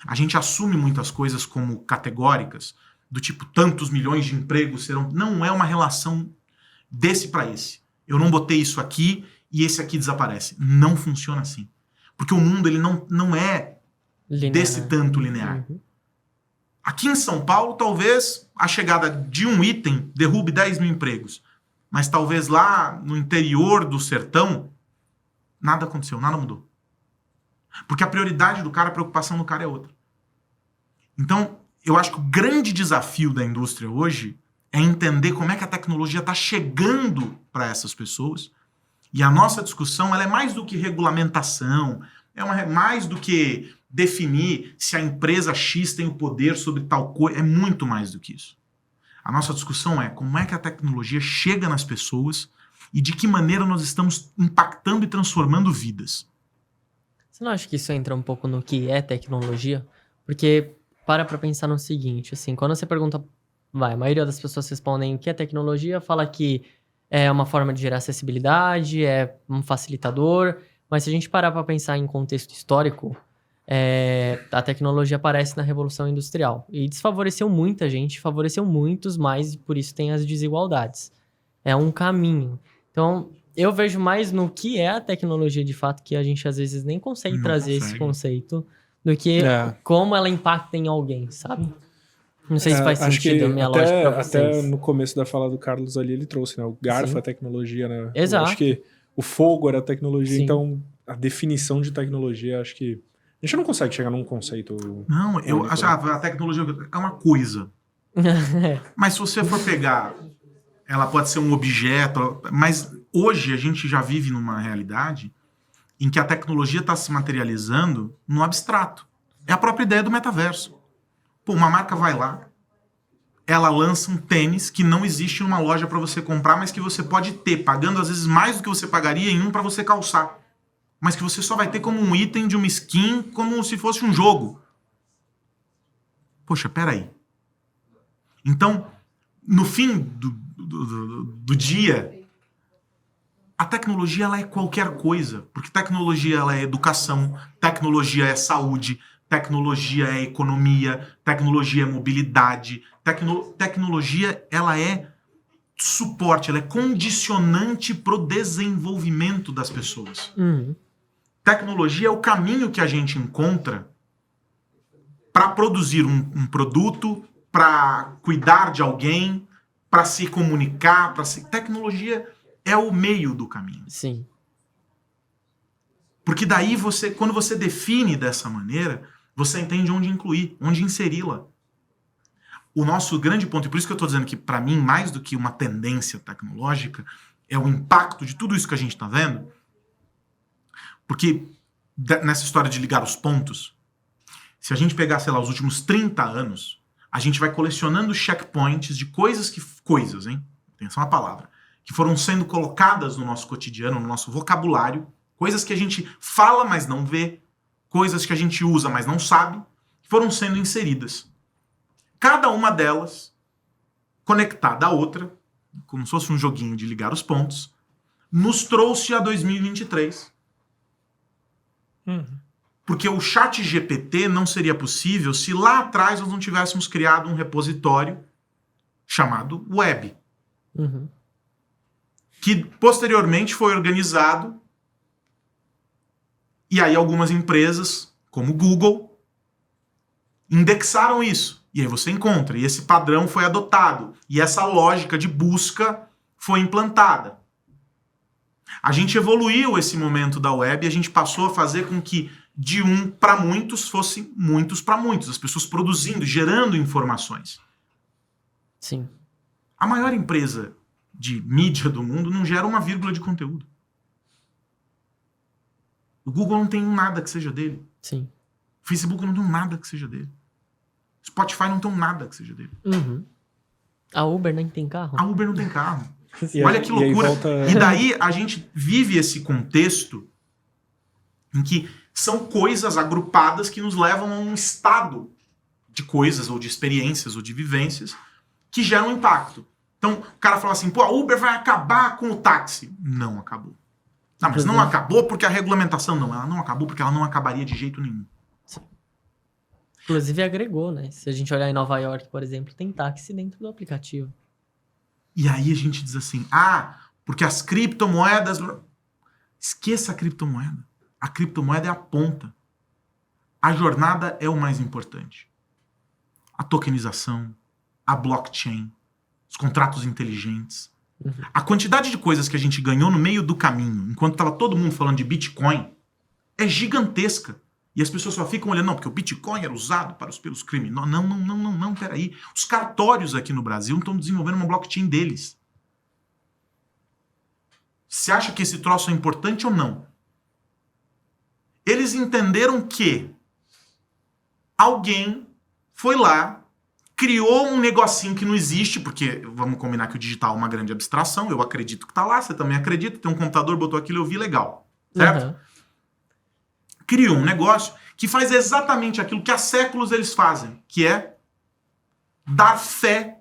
A gente assume muitas coisas como categóricas, do tipo tantos milhões de empregos serão... Não é uma relação desse para esse. Eu não botei isso aqui e esse aqui desaparece. Não funciona assim. Porque o mundo ele não é Linear. desse tanto linear. Aqui em São Paulo, talvez a chegada de um item derrube 10 mil empregos. Mas talvez lá no interior do sertão, nada aconteceu, nada mudou. Porque a prioridade do cara, a preocupação do cara é outra. Então, eu acho que o grande desafio da indústria hoje é entender como é que a tecnologia está chegando para essas pessoas. E a nossa discussão ela é mais do que regulamentação, mais do que definir se a empresa X tem o poder sobre tal coisa, é muito mais do que isso. A nossa discussão é como é que a tecnologia chega nas pessoas e de que maneira nós estamos impactando e transformando vidas. Você não acha que isso entra um pouco no que é tecnologia? Porque para pensar no seguinte, assim, quando você pergunta, a maioria das pessoas respondem o que é tecnologia, fala que é uma forma de gerar acessibilidade, é um facilitador, mas se a gente parar para pensar em contexto histórico, a tecnologia aparece na Revolução Industrial e desfavoreceu muita gente, favoreceu muitos, mas por isso tem as desigualdades. É um caminho. Então, eu vejo mais no que é a tecnologia de fato, que a gente às vezes nem consegue Não trazer consegue. esse conceito, do que como ela impacta em alguém, sabe? Não sei se faz acho sentido que a minha lógica pra vocês. até no começo da fala do Carlos ali, ele trouxe, né? O garfo Sim. é tecnologia, né? Exato. Eu acho que o fogo era tecnologia, Sim. então a definição de tecnologia, acho que a gente não consegue chegar num conceito... Não, eu único, acho né? a tecnologia é uma coisa. Mas se você for pegar, ela pode ser um objeto, mas hoje a gente já vive numa realidade em que a tecnologia está se materializando no abstrato. É a própria ideia do metaverso. Pô, uma marca vai lá, ela lança um tênis que não existe numa loja para você comprar, mas que você pode ter, pagando às vezes mais do que você pagaria em um para você calçar. Mas que você só vai ter como um item de uma skin, como se fosse um jogo. Poxa, peraí. Então, no fim do dia, a tecnologia ela é qualquer coisa. Porque tecnologia ela é educação, tecnologia é saúde, tecnologia é economia, tecnologia é mobilidade. Tecnologia ela é suporte, ela é condicionante para o desenvolvimento das pessoas. Tecnologia é o caminho que a gente encontra para produzir um produto, para cuidar de alguém, para se comunicar, Tecnologia é o meio do caminho. Sim. Porque daí quando você define dessa maneira, você entende onde incluir, onde inseri-la. O nosso grande ponto, e por isso que eu estou dizendo que, para mim, mais do que uma tendência tecnológica, é o impacto de tudo isso que a gente está vendo. Porque nessa história de ligar os pontos, se a gente pegar, sei lá, os últimos 30 anos, a gente vai colecionando checkpoints de coisas, hein? Atenção à palavra. Que foram sendo colocadas no nosso cotidiano, no nosso vocabulário, coisas que a gente fala, mas não vê, coisas que a gente usa, mas não sabe, que foram sendo inseridas. Cada uma delas, conectada à outra, como se fosse um joguinho de ligar os pontos, nos trouxe a 2023. Porque o ChatGPT não seria possível se lá atrás nós não tivéssemos criado um repositório chamado Web. Que posteriormente foi organizado e aí algumas empresas, como o Google, indexaram isso. E aí você encontra. E esse padrão foi adotado. E essa lógica de busca foi implantada. A gente evoluiu esse momento da web e a gente passou a fazer com que de um para muitos fosse muitos para muitos. As pessoas produzindo, gerando informações. Sim. A maior empresa de mídia do mundo não gera uma vírgula de conteúdo. O Google não tem nada que seja dele. Sim. O Facebook não tem nada que seja dele. Spotify não tem nada que seja dele. A Uber nem tem carro? A Uber não tem carro. E Olha aí- que e aí loucura. volta- E daí a gente vive esse contexto em que são coisas agrupadas que nos levam a um estado de coisas, ou de experiências, ou de vivências, que geram impacto. Então, o cara fala assim, pô, a Uber vai acabar com o táxi. Não acabou. Não, mas não acabou porque a regulamentação não. Ela não acabou porque ela não acabaria de jeito nenhum. Sim. Inclusive agregou, né? Se a gente olhar em Nova York, por exemplo, tem táxi dentro do aplicativo. E aí a gente diz assim, porque as criptomoedas... Esqueça a criptomoeda. A criptomoeda é a ponta. A jornada é o mais importante. A tokenização, a blockchain, os contratos inteligentes. A quantidade de coisas que a gente ganhou no meio do caminho, enquanto estava todo mundo falando de Bitcoin, é gigantesca. E as pessoas só ficam olhando, não, porque o Bitcoin era usado pelos criminosos. Não, peraí. Os cartórios aqui no Brasil estão desenvolvendo uma blockchain deles. Você acha que esse troço é importante ou não? Eles entenderam que alguém foi lá, criou um negocinho que não existe, porque vamos combinar que o digital é uma grande abstração, eu acredito que tá lá, você também acredita, tem um computador, botou aquilo, eu vi, legal. Certo? Uhum. Criou um negócio que faz exatamente aquilo que há séculos eles fazem, que é dar fé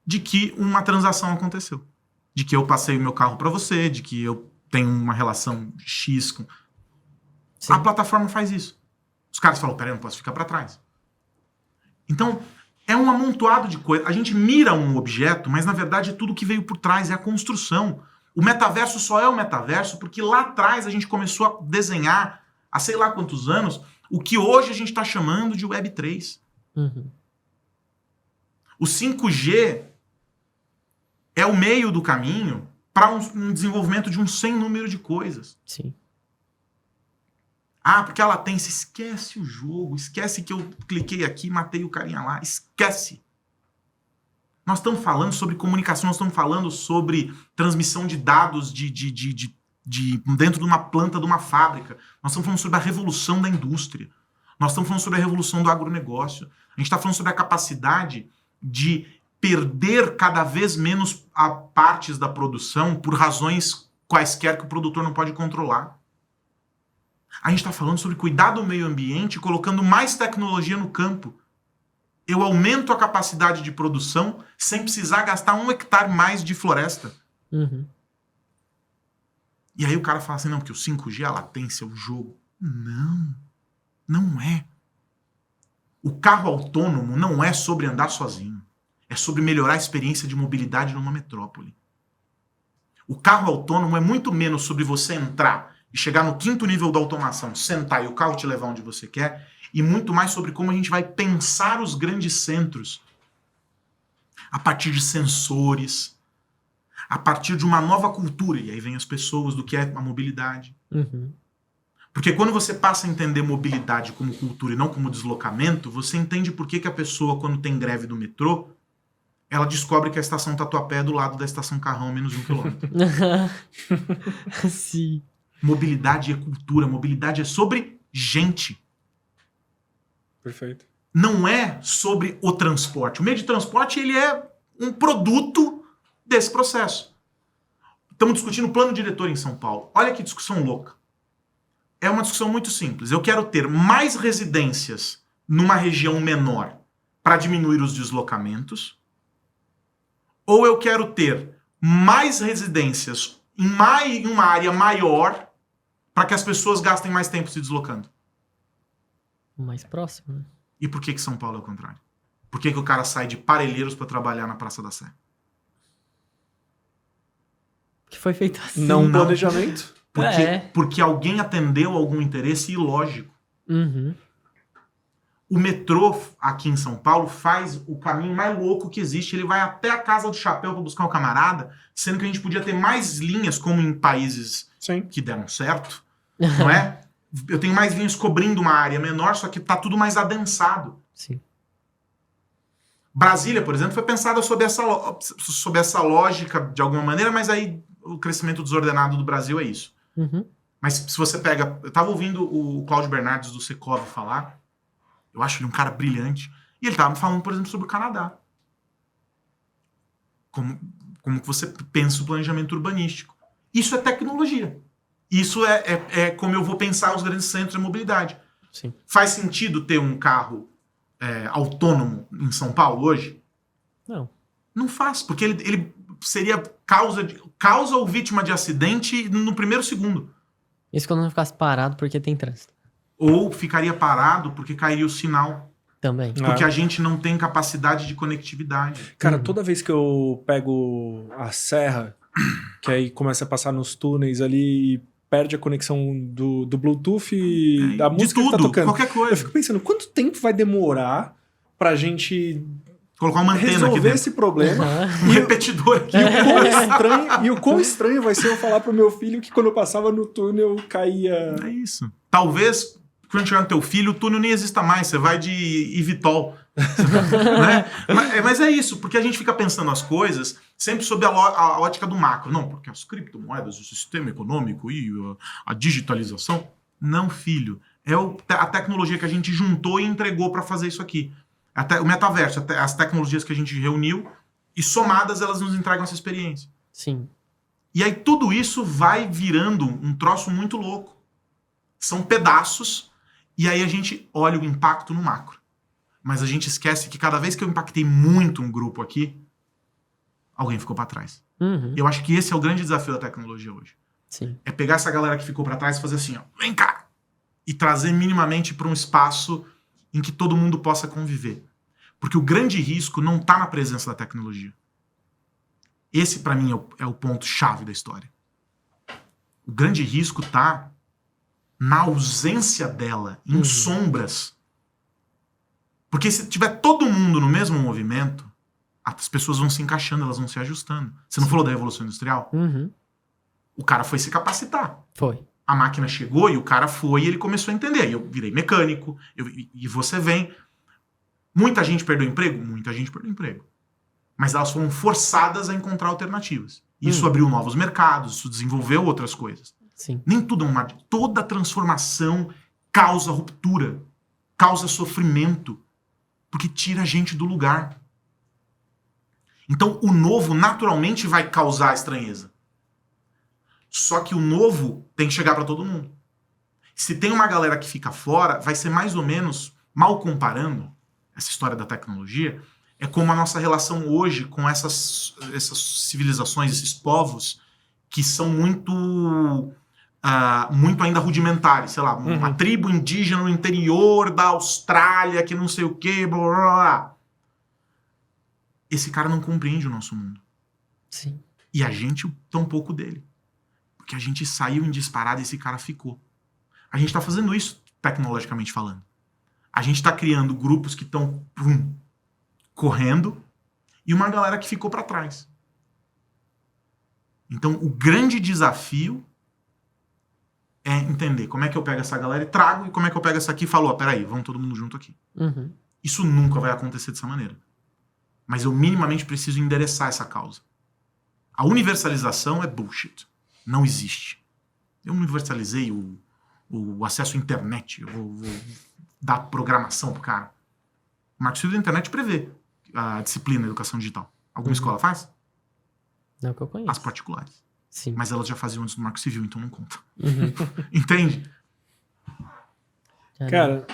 de que uma transação aconteceu. De que eu passei o meu carro para você, de que eu tenho uma relação X com... Sim. A plataforma faz isso. Os caras falam, peraí, eu não posso ficar para trás. Então, é um amontoado de coisas. A gente mira um objeto, mas na verdade é tudo que veio por trás, é a construção. O metaverso só é o metaverso porque lá atrás a gente começou a desenhar, há sei lá quantos anos, o que hoje a gente está chamando de Web3. Uhum. O 5G é o meio do caminho para um desenvolvimento de um sem número de coisas. Sim. Porque a latência, esquece o jogo, esquece que eu cliquei aqui, matei o carinha lá, esquece. Nós estamos falando sobre comunicação, nós estamos falando sobre transmissão de dados dentro de uma planta de uma fábrica. Nós estamos falando sobre a revolução da indústria. Nós estamos falando sobre a revolução do agronegócio. A gente está falando sobre a capacidade de perder cada vez menos partes da produção por razões quaisquer que o produtor não pode controlar. A gente está falando sobre cuidar do meio ambiente colocando mais tecnologia no campo. Eu aumento a capacidade de produção sem precisar gastar 1 hectare mais de floresta. Uhum. E aí o cara fala assim, não, porque o 5G, a latência, o jogo. Não é. O carro autônomo não é sobre andar sozinho. É sobre melhorar a experiência de mobilidade numa metrópole. O carro autônomo é muito menos sobre você entrar e chegar no 5º nível da automação, sentar e o carro te levar onde você quer, e muito mais sobre como a gente vai pensar os grandes centros a partir de sensores, a partir de uma nova cultura, e aí vem as pessoas do que é a mobilidade. Uhum. Porque quando você passa a entender mobilidade como cultura e não como deslocamento, você entende por que a pessoa, quando tem greve do metrô, ela descobre que a estação Tatuapé é do lado da estação Carrão, a menos 1 quilômetro. Sim. Mobilidade é cultura, mobilidade é sobre gente. Perfeito. Não é sobre o transporte. O meio de transporte ele é um produto desse processo. Estamos discutindo o plano diretor em São Paulo. Olha que discussão louca. É uma discussão muito simples. Eu quero ter mais residências numa região menor para diminuir os deslocamentos, ou eu quero ter mais residências em uma área maior para que as pessoas gastem mais tempo se deslocando. Mais próximo, né? E por que São Paulo é o contrário? Por que o cara sai de Parelheiros para trabalhar na Praça da Sé? Que foi feito assim. Não planejamento? Porque alguém atendeu algum interesse ilógico. Uhum. O metrô aqui em São Paulo faz o caminho mais louco que existe. Ele vai até a Casa do Chapéu para buscar o camarada, sendo que a gente podia ter mais linhas, como em países Sim. que deram certo, não é? Eu tenho mais linhas cobrindo uma área menor, só que tá tudo mais adensado. Sim. Brasília, por exemplo, foi pensada sob essa lógica de alguma maneira, mas aí o crescimento desordenado do Brasil é isso. Uhum. Mas se você pega... Eu tava ouvindo o Cláudio Bernardes do Secov falar, eu acho ele um cara brilhante, e ele tava falando, por exemplo, sobre o Canadá. Como que você pensa o planejamento urbanístico. Isso é tecnologia. Isso é como eu vou pensar os grandes centros de mobilidade. Sim. Faz sentido ter um carro autônomo em São Paulo hoje? Não. Não faz, porque ele seria causa ou vítima de acidente no primeiro segundo. Isso quando não ficasse parado porque tem trânsito. Ou ficaria parado porque cairia o sinal. Também. Porque a gente não tem capacidade de conectividade. Cara, Uhum. toda vez que eu pego a serra, que aí começa a passar nos túneis ali e perde a conexão do Bluetooth e da de música que tá tudo, tocando. qualquer Eu coisa. fico pensando, quanto tempo vai demorar pra gente Colocar uma antena aqui resolver dentro. esse problema? Um repetidor aqui. E o quão estranho vai ser eu falar pro meu filho que quando eu passava no túnel caía... É isso. Talvez, quando chegar no teu filho, o túnel nem exista mais. Você vai de Ivitol. Né? Mas é isso, porque a gente fica pensando as coisas sempre sob a ótica do macro. Não, porque as criptomoedas, o sistema econômico e a digitalização. Não, filho. É a tecnologia que a gente juntou e entregou para fazer isso aqui. O metaverso, as tecnologias que a gente reuniu e somadas elas nos entregam essa experiência. Sim. E aí tudo isso vai virando um troço muito louco. São pedaços e aí a gente olha o impacto no macro. Mas a gente esquece que cada vez que eu impactei muito um grupo aqui, alguém ficou para trás. Uhum. Eu acho que esse é o grande desafio da tecnologia hoje. Sim. É pegar essa galera que ficou para trás e fazer assim, ó, vem cá! E trazer minimamente para um espaço em que todo mundo possa conviver. Porque o grande risco não está na presença da tecnologia. Esse, para mim, é o ponto-chave da história. O grande risco está na ausência dela, em sombras. Porque se tiver todo mundo no mesmo movimento, as pessoas vão se encaixando, elas vão se ajustando. Você não falou da Revolução Industrial? Uhum. O cara foi se capacitar. Foi. A máquina chegou e o cara foi e ele começou a entender. Aí eu virei mecânico, e você vem. Muita gente perdeu emprego? Muita gente perdeu emprego. Mas elas foram forçadas a encontrar alternativas. Isso abriu novos mercados, isso desenvolveu outras coisas. Sim. Nem tudo é uma... Toda transformação causa ruptura, causa sofrimento, porque tira a gente do lugar. Então o novo naturalmente vai causar estranheza. Só que o novo tem que chegar para todo mundo. Se tem uma galera que fica fora, vai ser mais ou menos, mal comparando essa história da tecnologia, é como a nossa relação hoje com essas civilizações, esses povos que são muito ainda rudimentares. Sei lá, uma tribo indígena no interior da Austrália que não sei o quê, blá, blá, blá. Esse cara não compreende o nosso mundo. Sim. E a gente tão pouco dele. Porque a gente saiu em disparada e esse cara ficou. A gente tá fazendo isso tecnologicamente falando. A gente tá criando grupos que estão correndo e uma galera que ficou para trás. Então, o grande desafio é entender como é que eu pego essa galera e trago, e como é que eu pego essa aqui e falo, peraí, vamos todo mundo junto aqui. Uhum. Isso nunca vai acontecer dessa maneira. Mas eu minimamente preciso endereçar essa causa. A universalização é bullshit. Não existe. Eu universalizei o acesso à internet. Eu vou dar programação pro cara. O Marco Civil da Internet prevê a disciplina de educação digital. Alguma escola faz? Não que eu conheço. As particulares. Sim. Mas elas já faziam antes do Marco Civil, então não conta. Uhum. Entende? Cara,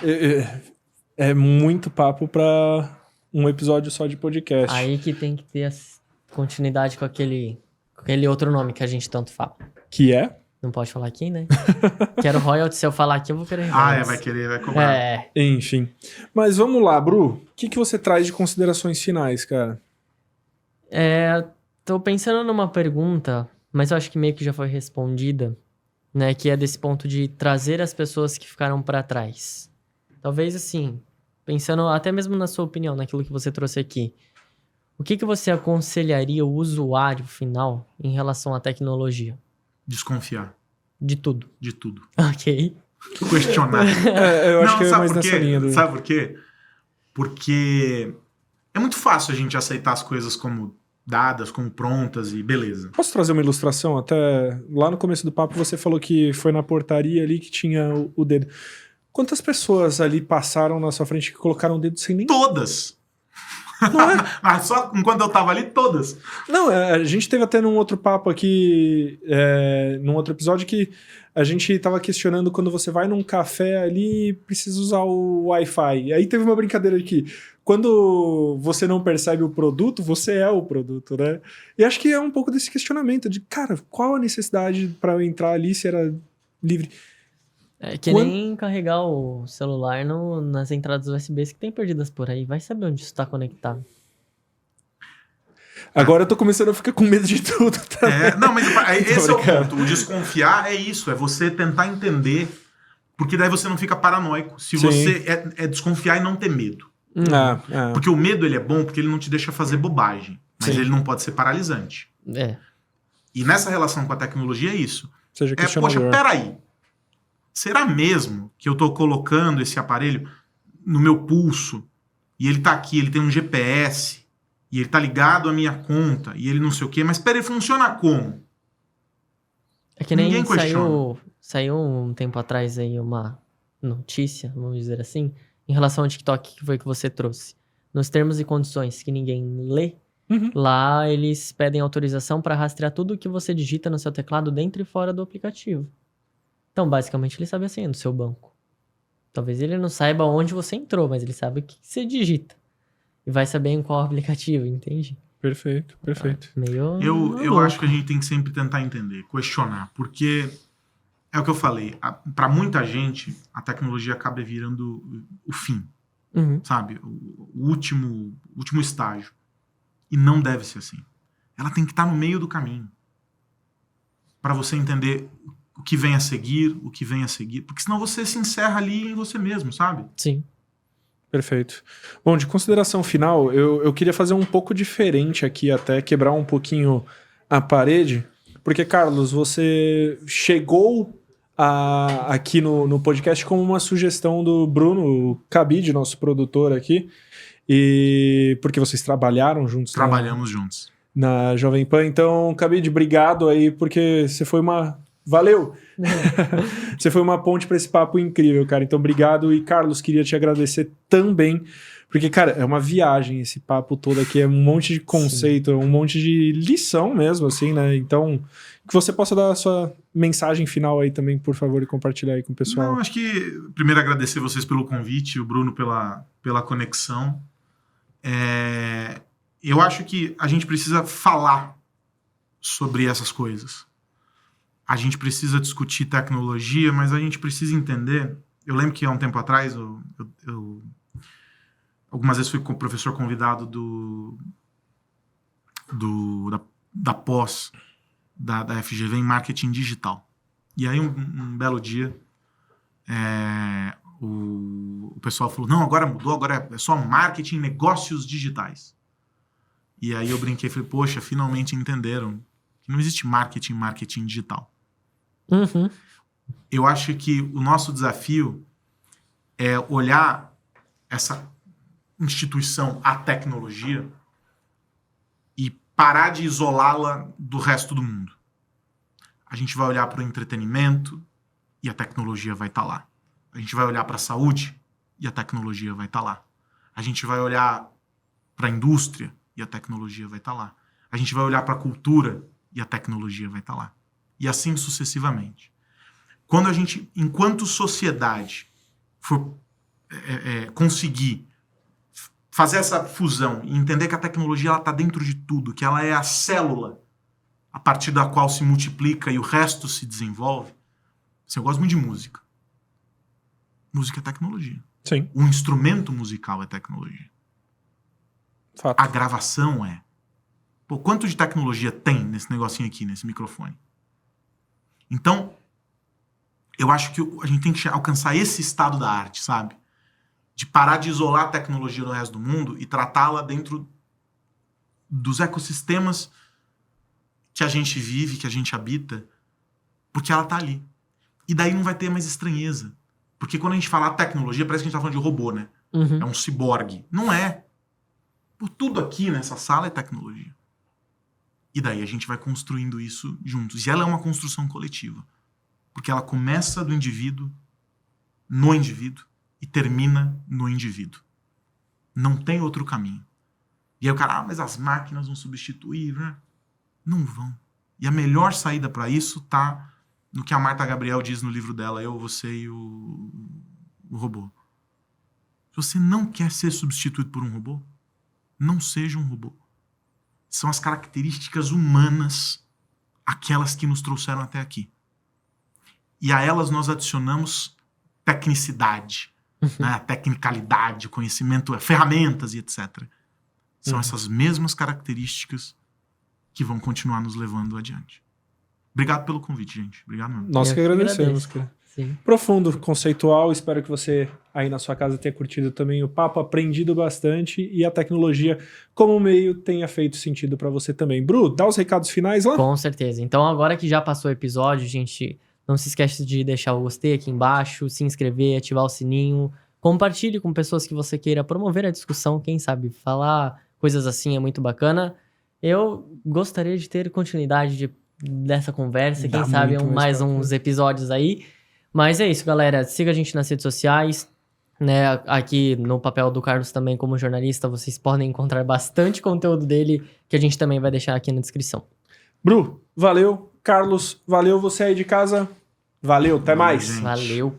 é muito papo pra um episódio só de podcast. Aí que tem que ter a continuidade com aquele outro nome que a gente tanto fala. Que é? Não pode falar aqui, né? Quero royalty, se eu falar aqui eu vou querer royalties. vai querer, vai cobrar. É. Enfim. Mas vamos lá, Bru. O que você traz de considerações finais, cara? Tô pensando numa pergunta, mas eu acho que meio que já foi respondida, né? Que é desse ponto de trazer as pessoas que ficaram pra trás. Talvez assim, pensando até mesmo na sua opinião, naquilo que você trouxe aqui. O que você aconselharia o usuário final em relação à tecnologia? Desconfiar De tudo. de tudo. Ok. Questionar. Eu acho que é sabe mais por nessa quê? linha do... Sabe por quê? Porque é muito fácil a gente aceitar as coisas como dadas, como prontas e beleza. Posso trazer uma ilustração? Até lá no começo do papo você falou que foi na portaria ali que tinha o dedo. Quantas pessoas ali passaram na sua frente que colocaram o dedo sem nem... Todas! Não é? Mas só enquanto eu tava ali, todas. Não, a gente teve até num outro papo aqui, num outro episódio, que a gente tava questionando quando você vai num café ali e precisa usar o Wi-Fi. Aí teve uma brincadeira aqui. Quando você não percebe o produto, você é o produto, né? E acho que é um pouco desse questionamento de, cara, qual a necessidade para eu entrar ali se era livre? É que nem carregar o celular nas entradas USBs que tem perdidas por aí. Vai saber onde isso tá conectado. Agora eu tô começando a ficar com medo de tudo também. Não, mas esse é o brincando. ponto. O desconfiar é isso, é você tentar entender, porque daí você não fica paranoico. Se Sim. você é desconfiar e não ter medo. Porque o medo ele é bom porque ele não te deixa fazer bobagem, mas Sim. ele não pode ser paralisante. E nessa relação com a tecnologia é isso. Seja Poxa, questionador. peraí. Será mesmo que eu tô colocando esse aparelho no meu pulso e ele tá aqui, ele tem um GPS e ele tá ligado à minha conta e ele não sei o quê, mas peraí, funciona como? É que nem Ninguém questiona. saiu um tempo atrás aí uma notícia, vamos dizer assim, em relação ao TikTok, que foi que você trouxe. Nos termos e condições que ninguém lê, Uhum. lá eles pedem autorização para rastrear tudo o que você digita no seu teclado dentro e fora do aplicativo. Então, basicamente, ele sabe a senha do seu banco. Talvez ele não saiba onde você entrou, mas ele sabe o que você digita. E vai saber em qual aplicativo, entende? Perfeito, perfeito. Meio Eu louco. acho que a gente tem que sempre tentar entender, questionar, porque é o que eu falei, para muita gente a tecnologia acaba virando o fim, Uhum. sabe? O último estágio. E não deve ser assim. Ela tem que estar no meio do caminho. Para você entender o que vem a seguir, porque senão você se encerra ali em você mesmo, sabe? Sim. Perfeito. Bom, de consideração final, eu queria fazer um pouco diferente aqui, até quebrar um pouquinho a parede, porque, Carlos, você chegou aqui no podcast como uma sugestão do Bruno Cabide, nosso produtor aqui, e porque vocês trabalharam juntos Trabalhamos juntos. na Jovem Pan. Então, Cabide, obrigado aí, porque você foi uma... Valeu! Você foi uma ponte para esse papo incrível, cara. Então, obrigado. E, Carlos, queria te agradecer também, porque, cara, é uma viagem esse papo todo aqui. É um monte de conceito, um monte de lição mesmo, assim, né? Então, que você possa dar a sua mensagem final aí também, por favor, e compartilhar aí com o pessoal. Não, acho que primeiro agradecer vocês pelo convite, o Bruno pela conexão. Eu acho que a gente precisa falar sobre essas coisas. A gente precisa discutir tecnologia, mas a gente precisa entender. Eu lembro que há um tempo atrás, eu algumas vezes fui com o professor convidado da pós da FGV em marketing digital. E aí, um belo dia, o pessoal falou, não, agora mudou, agora é só marketing, negócios digitais. E aí eu brinquei e falei, poxa, finalmente entenderam que não existe marketing digital. Uhum. Eu acho que o nosso desafio é olhar essa instituição, a tecnologia, e parar de isolá-la do resto do mundo. A gente vai olhar para o entretenimento e a tecnologia vai estar lá. A gente vai olhar para a saúde e a tecnologia vai estar lá. A gente vai olhar para a indústria e a tecnologia vai estar lá. A gente vai olhar para a cultura e a tecnologia vai estar lá. E assim sucessivamente. Quando a gente, enquanto sociedade, for conseguir fazer essa fusão e entender que a tecnologia está dentro de tudo, que ela é a célula a partir da qual se multiplica e o resto se desenvolve. Assim, eu gosto muito de música. Música é tecnologia. Sim. O instrumento musical é tecnologia. Fato. A gravação é. Pô, quanto de tecnologia tem nesse negocinho aqui, nesse microfone? Então, eu acho que a gente tem que alcançar esse estado da arte, sabe? De parar de isolar a tecnologia do resto do mundo e tratá-la dentro dos ecossistemas que a gente vive, que a gente habita, porque ela tá ali. E daí não vai ter mais estranheza. Porque quando a gente fala tecnologia, parece que a gente tá falando de robô, né? Uhum. É um ciborgue. Não é. Por tudo aqui nessa sala é tecnologia. E daí a gente vai construindo isso juntos. E ela é uma construção coletiva. Porque ela começa do indivíduo, no indivíduo, e termina no indivíduo. Não tem outro caminho. E aí o cara, mas as máquinas vão substituir, né? Não vão. E a melhor saída para isso tá no que a Marta Gabriel diz no livro dela, Eu, Você e o Robô. Se você não quer ser substituído por um robô, não seja um robô. São as características humanas, aquelas que nos trouxeram até aqui. e a elas nós adicionamos tecnicidade, né? Tecnicalidade, conhecimento, ferramentas e etc. São essas mesmas características que vão continuar nos levando adiante. Obrigado pelo convite, gente. Obrigado mesmo. Nós Eu que que agradecemos, agradeço. cara. Sim. Profundo, conceitual. Espero que você aí na sua casa tenha curtido também o papo, aprendido bastante e a tecnologia como meio tenha feito sentido para você também. Bru, dá os recados finais lá? Com certeza. Então, agora que já passou o episódio, gente, não se esquece de deixar o gostei aqui embaixo, se inscrever, ativar o sininho, compartilhe com pessoas que você queira promover a discussão, quem sabe falar coisas assim é muito bacana. Eu gostaria de ter continuidade dessa conversa, Dá quem sabe muito mais pra uns episódios aí. Mas é isso, galera. Siga a gente nas redes sociais, né? Aqui no papel do Carlos também como jornalista, vocês podem encontrar bastante conteúdo dele que a gente também vai deixar aqui na descrição. Bru, valeu. Carlos, valeu. Você aí de casa, valeu. Até Valeu, mais. gente. Valeu!